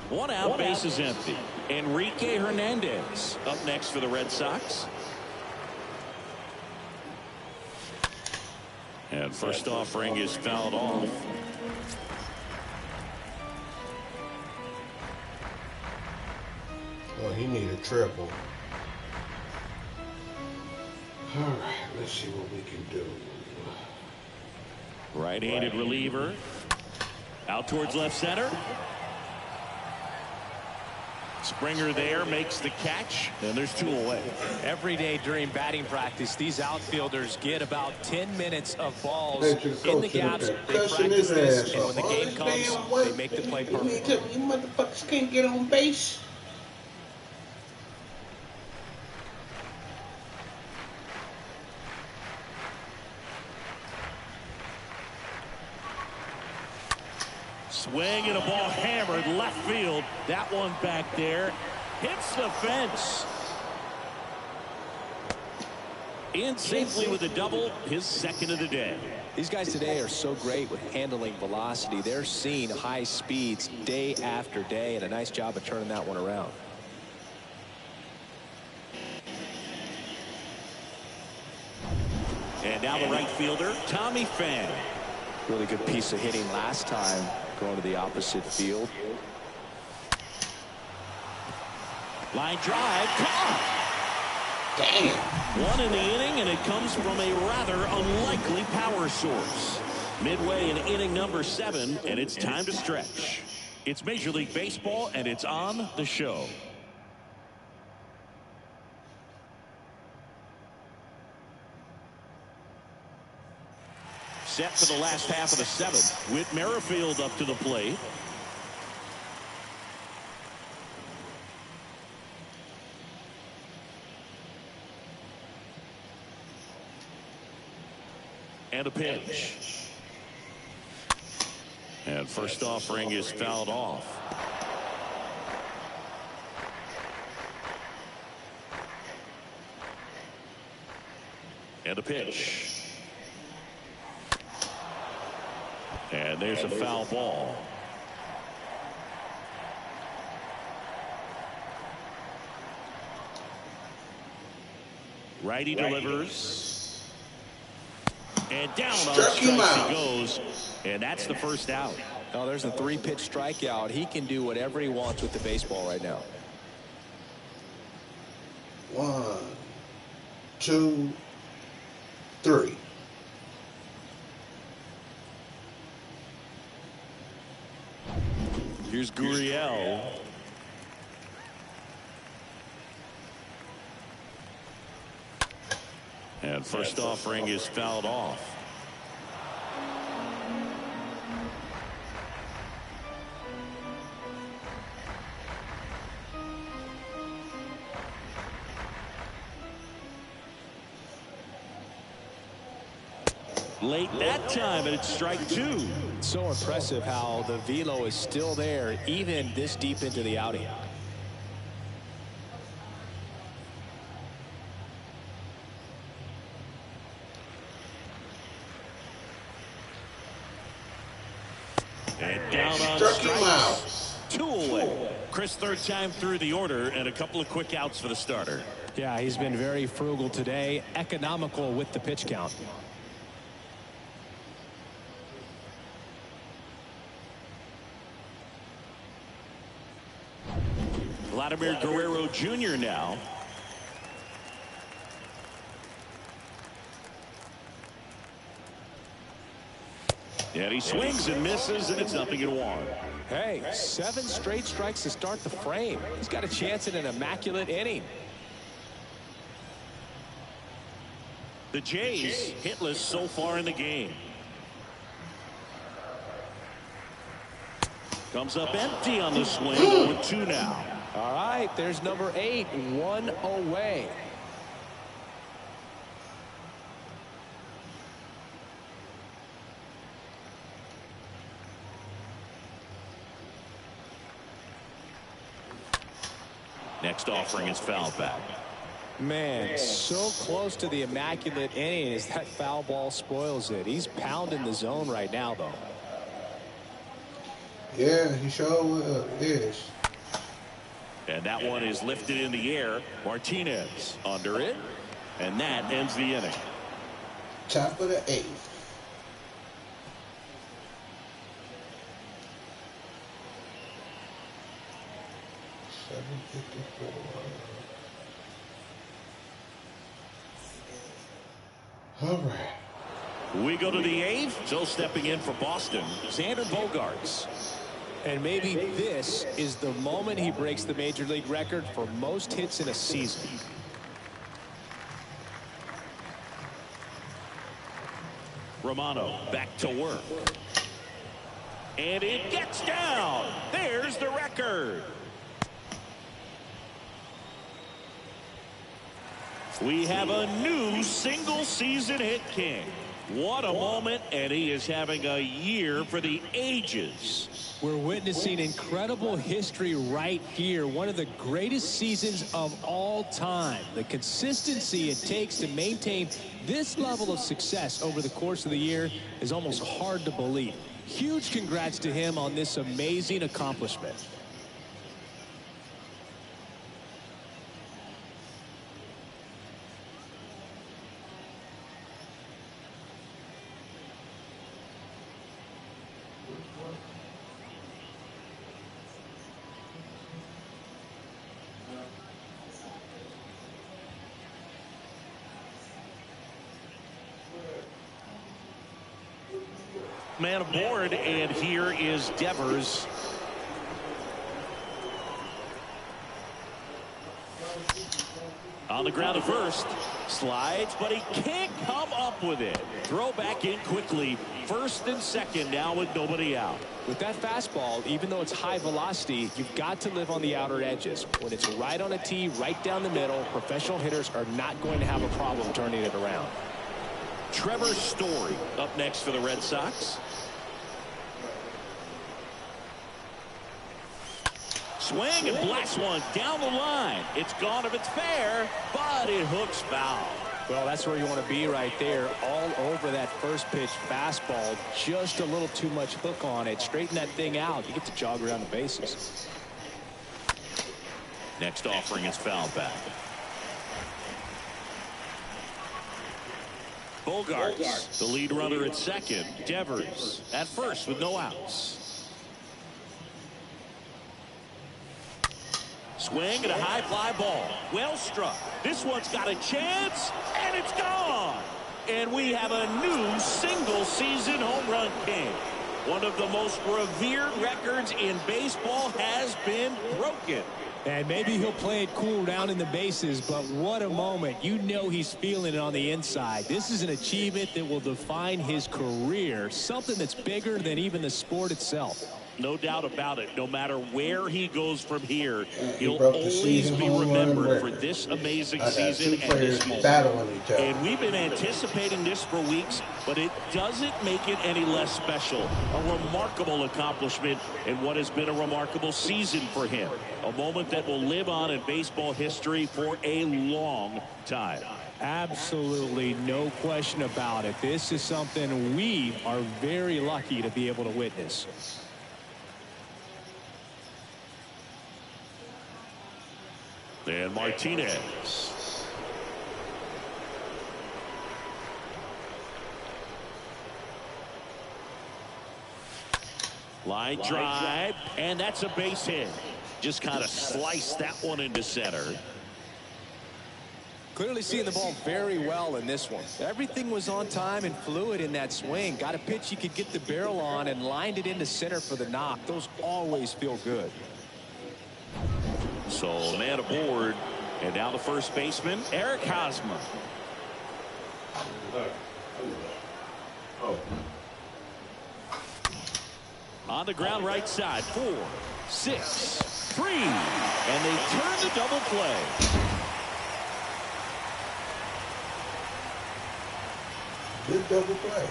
One out, base is empty. Enrique Hernandez up next for the Red Sox. And first offering is fouled off. Oh, he need a triple. All right, let's see what we can do. Right-handed reliever. Out towards left center. Springer there makes the catch, and there's 2 away. Every day during batting practice, these outfielders get about 10 minutes of balls Hey, to the in the coach, gaps. they're They cussing practice his this, ass and off. when the All game this comes, damn work. they make the play You mean perfect. tell me you motherfuckers can't get on base? Swing and a ball hammered left field. That one back there hits the fence. In safely with a double, his 2nd of the day. These guys today are so great with handling velocity. They're seeing high speeds day after day, and a nice job of turning that one around. And now the right fielder, Tommy Pham. Really good piece of hitting last time, going to the opposite field. Line drive, caught. Damn. 1 in the inning, and it comes from a rather unlikely power source. Midway in inning number 7, and it's time to stretch. It's Major League Baseball, and it's on the show. Set for the last half of the 7th, with Merrifield up to the plate. And a pitch. And first offering is fouled off. And a pitch. And there's a foul ball. Righty delivers. And down on strikes he goes. And that's the first out. Oh, there's a 3-pitch strikeout. He can do whatever he wants with the baseball right now. 1, 2, 3. Here's Gurriel. And first offering is fouled off. Late that time, and it's strike 2. So impressive how the velo is still there even this deep into the outing. And down on strikes. 2 away. Chris, third time through the order, and a couple of quick outs for the starter. Yeah, he's been very frugal today, economical with the pitch count. Vladimir Guerrero Jr. now. And he swings and misses, and it's 0-1. Hey, 7 straight strikes to start the frame. He's got a chance at an immaculate inning. The Jays hitless so far in the game. Comes up empty on the swing. 0-2 now. All right, there's number 8, 1 away. Next offering is fouled back. Man, so close to the immaculate inning as that foul ball spoils it. He's pounding the zone right now, though. Yeah, he sure is. And that one is lifted in the air. Martinez under it. And that ends the inning. Top of the 8th. All right. We go to the 8th. So stepping in for Boston, Xander Bogaerts. And maybe this is the moment he breaks the major league record for most hits in a season. Romano back to work. And it gets down. There's the record. We have a new single season hit king. What a moment, and he is having a year for the ages. We're witnessing incredible history right here. One of the greatest seasons of all time. The consistency it takes to maintain this level of success over the course of the year is almost hard to believe. Huge congrats to him on this amazing accomplishment. Man aboard, and here is Devers. On the ground at first. Slides, but he can't come up with it. Throw back in quickly. First and second now with nobody out. With that fastball, even though it's high velocity, you've got to live on the outer edges. When it's right on a tee, right down the middle, professional hitters are not going to have a problem turning it around. Trevor Story up next for the Red Sox. Swing and blast one down the line. It's gone if it's fair, but it hooks foul. Well, that's where you want to be right there. All over that first pitch fastball. Just a little too much hook on it. Straighten that thing out. You get to jog around the bases. Next offering is fouled back. Bogaerts, the lead runner at second. Devers at first with no outs. Swing and a high fly ball. Well struck. This one's got a chance, and it's gone. And we have a new single season home run king. One of the most revered records in baseball has been broken. And maybe he'll play it cool down in the bases, but what a moment. You know he's feeling it on the inside. This is an achievement that will define his career, something that's bigger than even the sport itself. No doubt about it. No matter where he goes from here, He he'll broke the always season be home run remembered for record. this amazing I got two season and players this moment. battling each other. And we've been anticipating this for weeks, but it doesn't make it any less special. A remarkable accomplishment in what has been a remarkable season for him. A moment that will live on in baseball history for a long time. Absolutely no question about it. This is something we are very lucky to be able to witness. And Martinez. Line drive, and that's a base hit. Just kind of sliced that one into center. Clearly seeing the ball very well in this one. Everything was on time and fluid in that swing. Got a pitch you could get the barrel on and lined it into center for the knock. Those always feel good. So man aboard, and now the first baseman, Eric Hosmer. On the ground right side, 4, 6, 3, and they turn the double play. Good double play.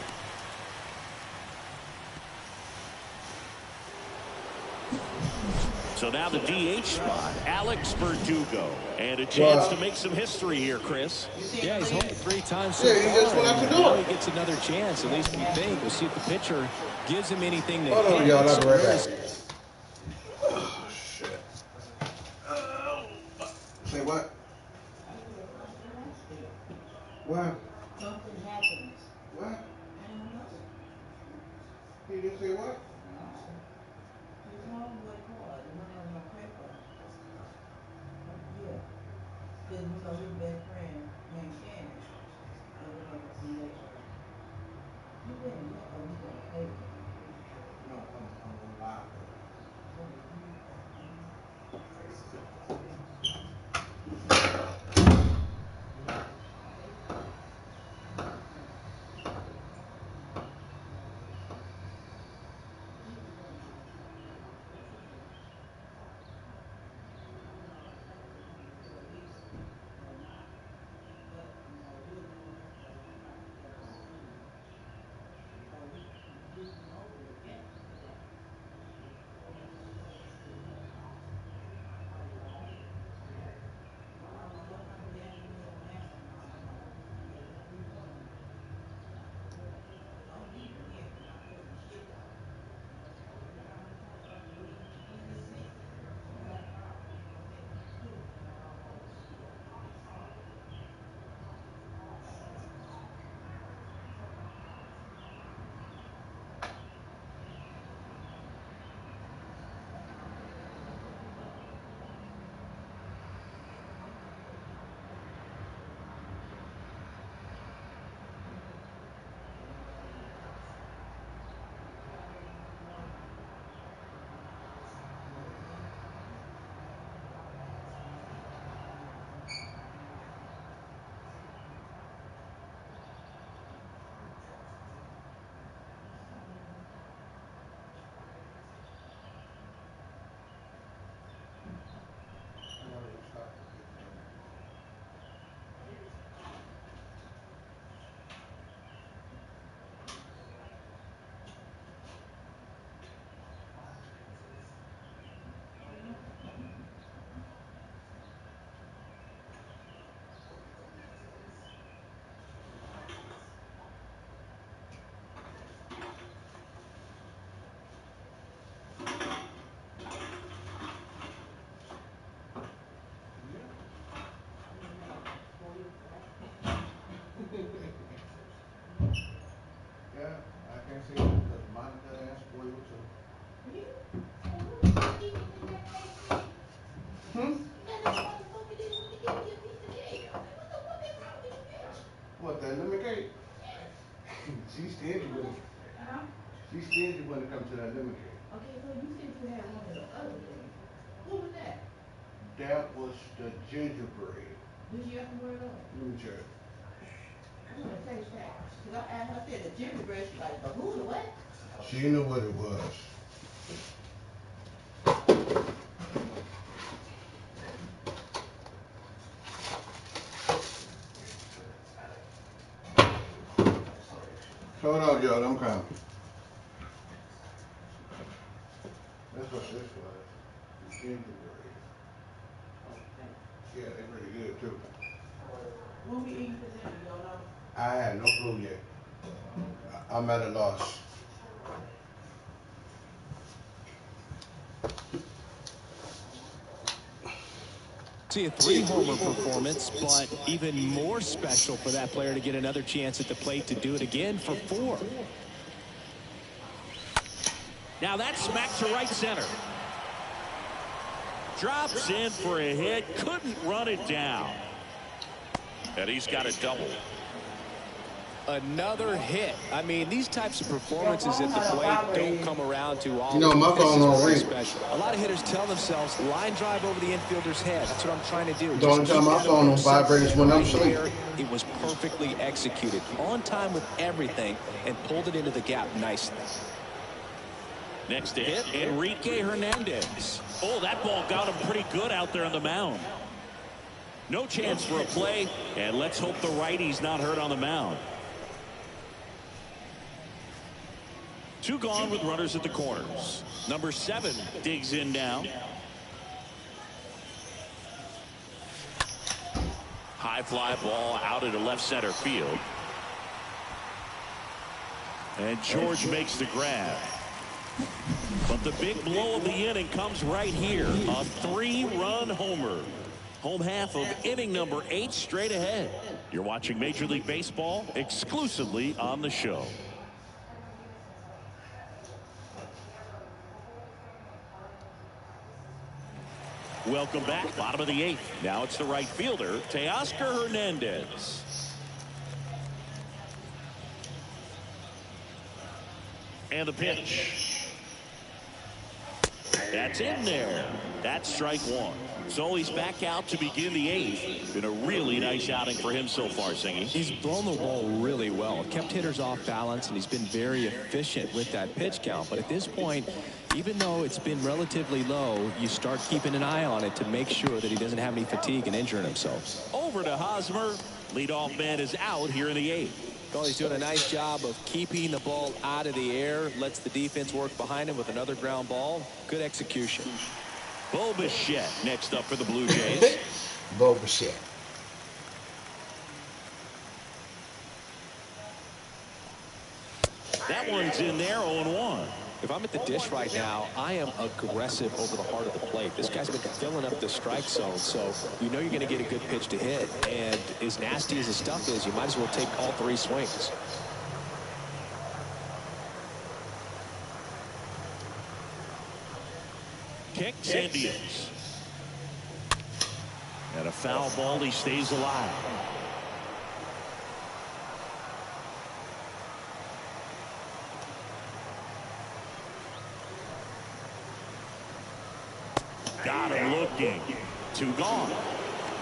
So now the DH spot, Alex Verdugo. And a chance to make some history here, Chris. Yeah, he's home 3 times so Yeah, he just far, went out the and door. now he gets another chance. At least we think. We'll see if the pitcher gives him anything to Hold on, hit. y'all. I'll be right back. So Oh, shit. Say what? What? Something happens. What? I don't know. He just say what? His homeboy called, the one that was my credit card. Yeah. Then, his best friend named Shannon. I was gonna see later. You didn't know, oh, you gonna pay me. No, I'm gonna lie. Yeah, I can't say that because Monica asked for you too. Hmm? What, that lemon cake? She's stingy with it. She's stingy when it comes to that lemon cake. Okay, so you said you had one of the other things. What was that? That was the gingerbread. Did you ever wear it up? Let me check. I want to taste that. Because I asked her, I said, the gingerbread, she's like, the who, the what? She knew what it was. Hold on, y'all. I'm coming. That's what this was. The gingerbread. Yeah, they're pretty good too. What we eating for dinner, y'all know? I had no clue yet. I'm at a loss. See a 3-homer performance, but even more special for that player to get another chance at the plate to do it again for 4. Now that's smacked to right center. Drops in for a hit. Couldn't run it down. And he's got a double. Another hit. I mean, these types of performances at the plate don't come around too often. You know, my phone don't ring. Special. A lot of hitters tell themselves, line drive over the infielder's head. That's what I'm trying to do. The only time my phone don't vibrate is when I'm asleep. It was perfectly executed, on time with everything, and pulled it into the gap nicely. Next to hit, Enrique Hernandez. Oh, that ball got him pretty good out there on the mound. No chance for a play, and let's hope the righty's not hurt on the mound. 2 gone with runners at the corners. Number 7 digs in now. High fly ball out into left center field. And George makes the grab. But the big blow of the inning comes right here. A 3-run homer. Home half of inning number 8 straight ahead. You're watching Major League Baseball exclusively on the show. Welcome back. Bottom of the 8th. Now it's the right fielder, Teoscar Hernandez. And the pitch. That's in there. That's strike 1. So he's back out to begin the 8th. Been a really nice outing for him so far, Singy. He's blown the ball really well. Kept hitters off balance, and he's been very efficient with that pitch count. But at this point, even though it's been relatively low, you start keeping an eye on it to make sure that he doesn't have any fatigue and injuring himself. Over to Hosmer. Leadoff man is out here in the 8th. Well, he's doing a nice job of keeping the ball out of the air. Lets the defense work behind him with another ground ball. Good execution. Bo Bichette next up for the Blue Jays. Bo Bichette. That one's in there, 0-1. If I'm at the dish right now, I am aggressive over the heart of the plate. This guy's been filling up the strike zone, so you know you're going to get a good pitch to hit. And as nasty as the stuff is, you might as well take all 3 swings. Kicks and deals. And a foul ball, he stays alive. Got him looking. 2 gone.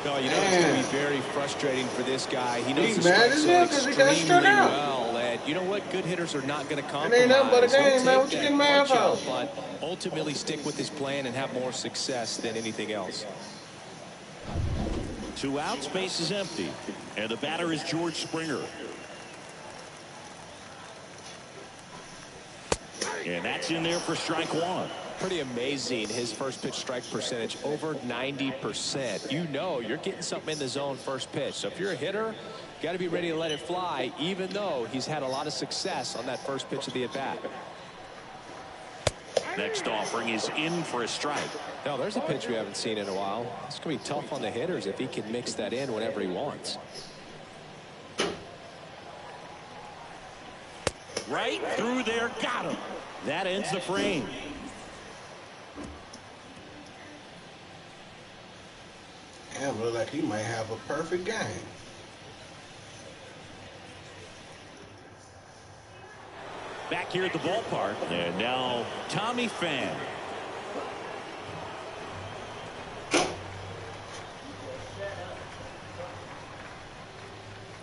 No, you know it's going to be very frustrating for this guy. He knows He's the mad strike as zone hell 'cause he got extremely struck out. well. And you know what? Good hitters are not going to It compromise. ain't nothing but a He'll game, man. take What you that getting mad punch out, for? But ultimately stick with his plan and have more success than anything else. 2 outs, base is empty. And the batter is George Springer. And that's in there for strike 1. Pretty amazing, his first pitch strike percentage, over 90%. You know you're getting something in the zone first pitch. So if you're a hitter, you got to be ready to let it fly, even though he's had a lot of success on that first pitch of the at-bat. Next offering is in for a strike. Now, there's a pitch we haven't seen in a while. It's going to be tough on the hitters if he can mix that in whenever he wants. Right through there, got him. That ends the frame. Damn, look like he might have a perfect game. Back here at the ballpark. And now Tommy Pham.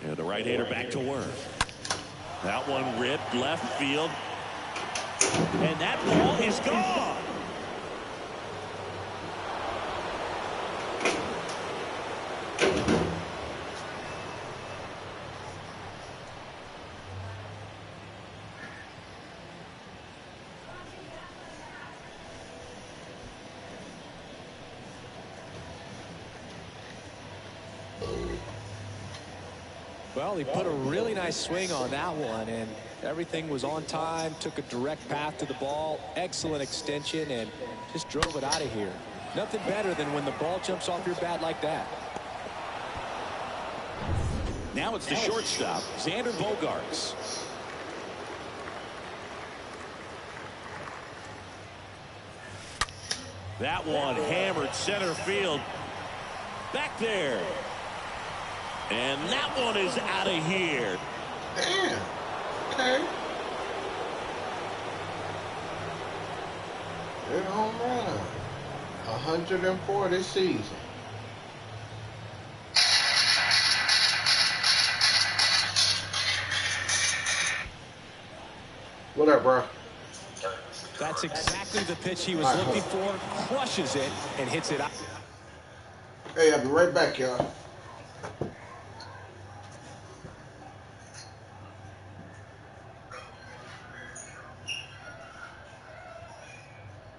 And the right-hander back to work. That one ripped left field. And that ball is gone. Well, he put a really nice swing on that one, and everything was on time, took a direct path to the ball, excellent extension, and just drove it out of here. Nothing better than when the ball jumps off your bat like that. Now it's the shortstop, Xander Bogaerts. That one hammered center field. Back there. And that one is out of here. Damn. Okay. Good home run. 104 this season. What up, bro? That's exactly the pitch he was looking for. Crushes it and hits it out. Hey, I'll be right back, y'all.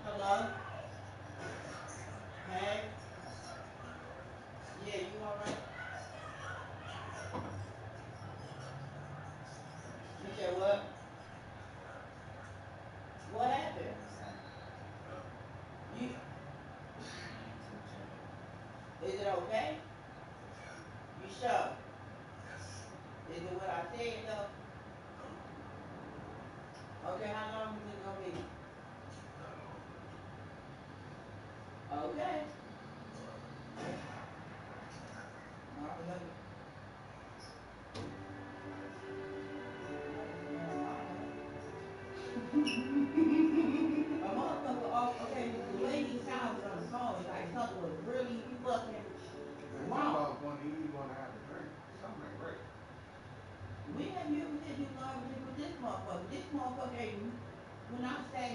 Hello? Hey? Yeah, you alright? You said what? What happened? You... Is it okay? You sure? Is it what I said, though? Okay, how long is it gonna be? Okay. Alright, love you. A motherfucker, okay, the way he sounded on the phone is like something was really fucking wrong. We have you ever said you love me with this motherfucker? This motherfucker ain't, when I say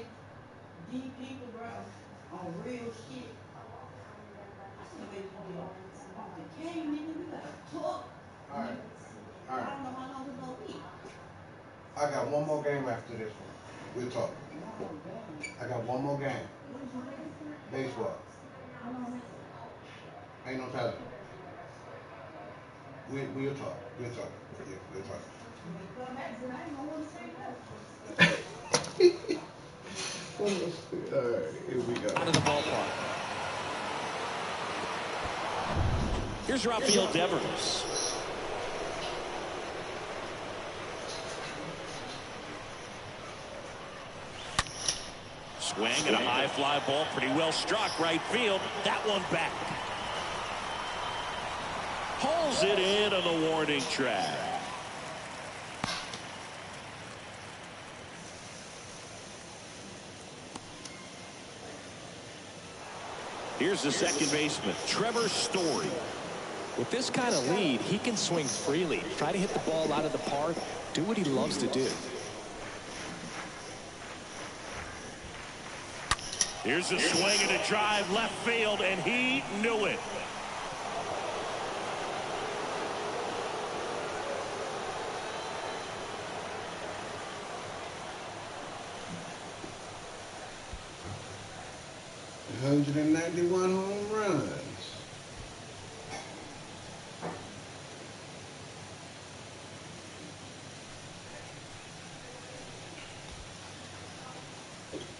deep people, bro, on real shit, I said, wait, you get off the cane, nigga, we gotta talk. Alright. I don't know how long it's gonna be. I got one more game after this one. We'll talk. I got one more game. Baseball. Ain't no telling. We'll talk. We'll talk. Yeah, we'll talk. Alright, here we go. Out of the ballpark. Here's Rafael Devers. Swing and a high fly ball, pretty well struck right field. That one back. Pulls it in on the warning track. Here's the second baseman, Trevor Story. With this kind of lead, he can swing freely, try to hit the ball out of the park, do what he loves to do. Here's a swing and a drive left field, and he knew it. $191 home runs.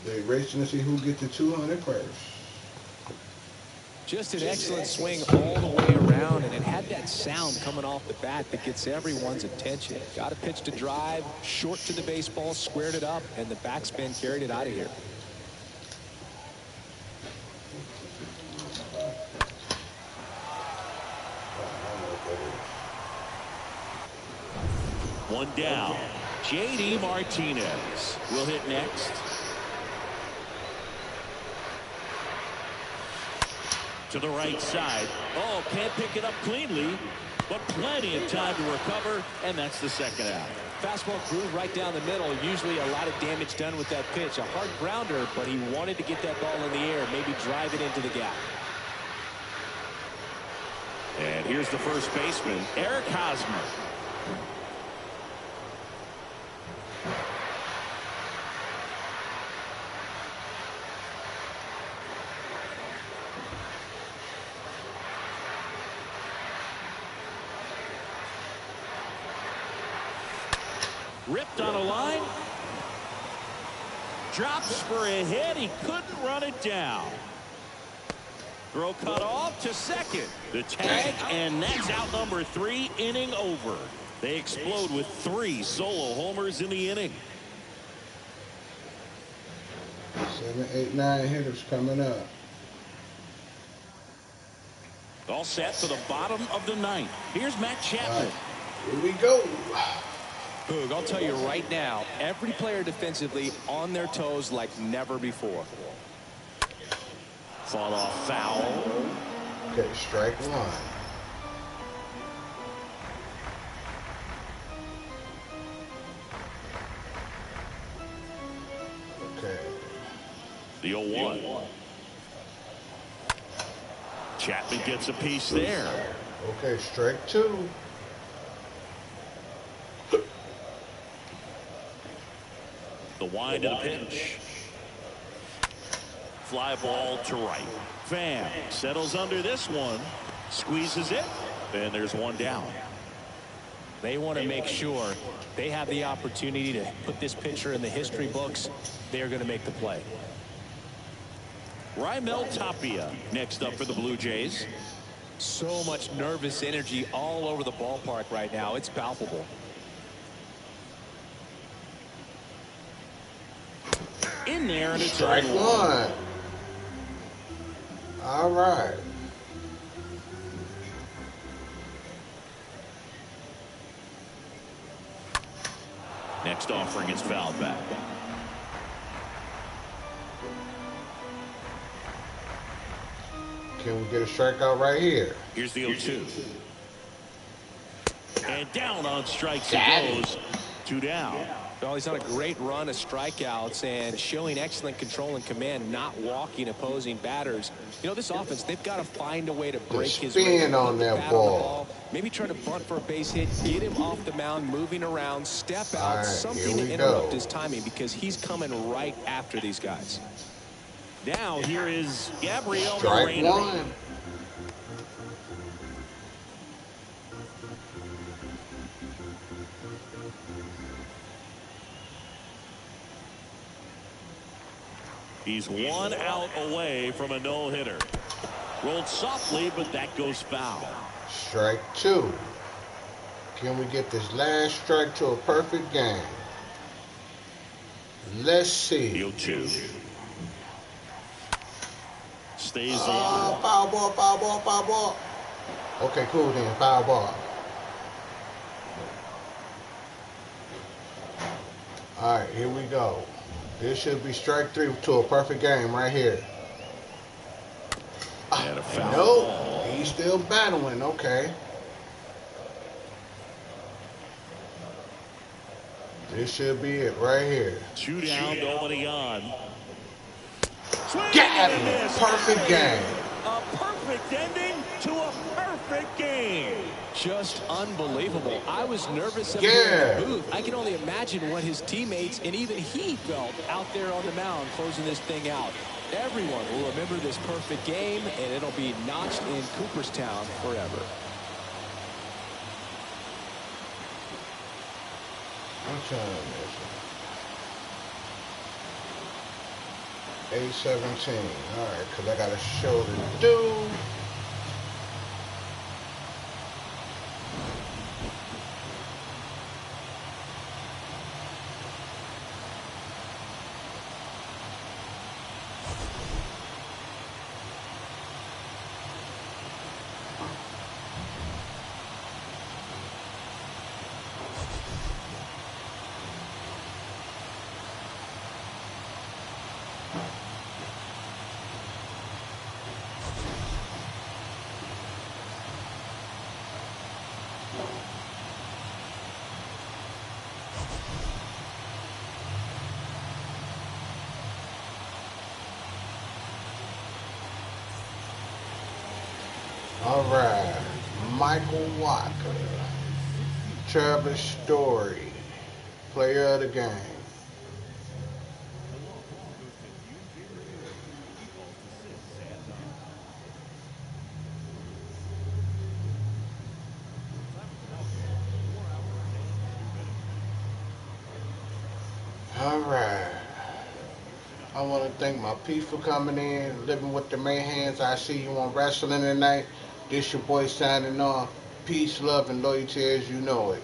They're racing to see who gets to 200 first. Just an excellent swing all the way around, and it had that sound coming off the bat that gets everyone's attention. Got a pitch to drive, short to the baseball, squared it up, and the backspin carried it out of here. One down. J.D. Martinez will hit next. To the right side. Oh, can't pick it up cleanly, but plenty of time to recover, and that's the second out. Fastball groove right down the middle. Usually a lot of damage done with that pitch. A hard grounder, but he wanted to get that ball in the air, maybe drive it into the gap. And here's the first baseman, Eric Hosmer. Ripped on a line. Drops for a hit. He couldn't run it down. Throw cut off to second. The tag, and that's out number 3, inning over. They explode with 3 solo homers in the inning. 7, 8, 9 hitters coming up. All set for the bottom of the 9th. Here's Matt Chapman. Here we go. Boog, I'll tell you right now, every player defensively on their toes like never before. Fall off foul. Okay, strike 1. Okay. The 0-1. Chapman gets a piece there. Okay, strike 2. The wind of the pitch. Fly ball to right. Pham settles under this one. Squeezes it. And there's one down. They want to make sure they have the opportunity to put this pitcher in the history books. They're going to make the play. Raimel Tapia next up for the Blue Jays. So much nervous energy all over the ballpark right now. It's palpable. In there, and it's strike 1. All right. Next offering is fouled back. Can we get a strikeout right here? Here's the 0-2. And down on strikes he goes. 2 down. Well, he's on a great run of strikeouts and showing excellent control and command, not walking opposing batters. You know, this offense, they've got to find a way to break his spin on that ball. Maybe try to bunt for a base hit, get him off the mound, moving around, step out, right, something to interrupt his timing because he's coming right after these guys. Now here is Gabriel strike Moreno. 1. He's 1 out away from a no-hitter. Rolled softly, but that goes foul. Strike 2. Can we get this last strike to a perfect game? Let's see. 0-2. Stays alive. Foul ball, foul ball, foul ball. Okay, cool then. Foul ball. All right, here we go. This should be strike 3 to a perfect game right here. And a foul Nope, ball. he's still battling. Okay. This should be it right here. 2 down, nobody on. Got him. Perfect game. A perfect ending to a perfect game. Just unbelievable. I was nervous up Yeah. here in the booth. I can only imagine what his teammates and even he felt out there on the mound closing this thing out. Everyone will remember this perfect game, and it'll be notched in Cooperstown forever. What time is it? 8:17. All right, because I got a show to do. All right. Michael Walker. Travis Story. Player of the game. The loss goes to UJ Revere. He falls to 6 and 9. Time of the ball game, 4 hours and 2 minutes. All right. I want to thank my peeps for coming in, living with the main hands. I see you on wrestling tonight. This your boy signing off. Peace, love, and loyalty as you know it.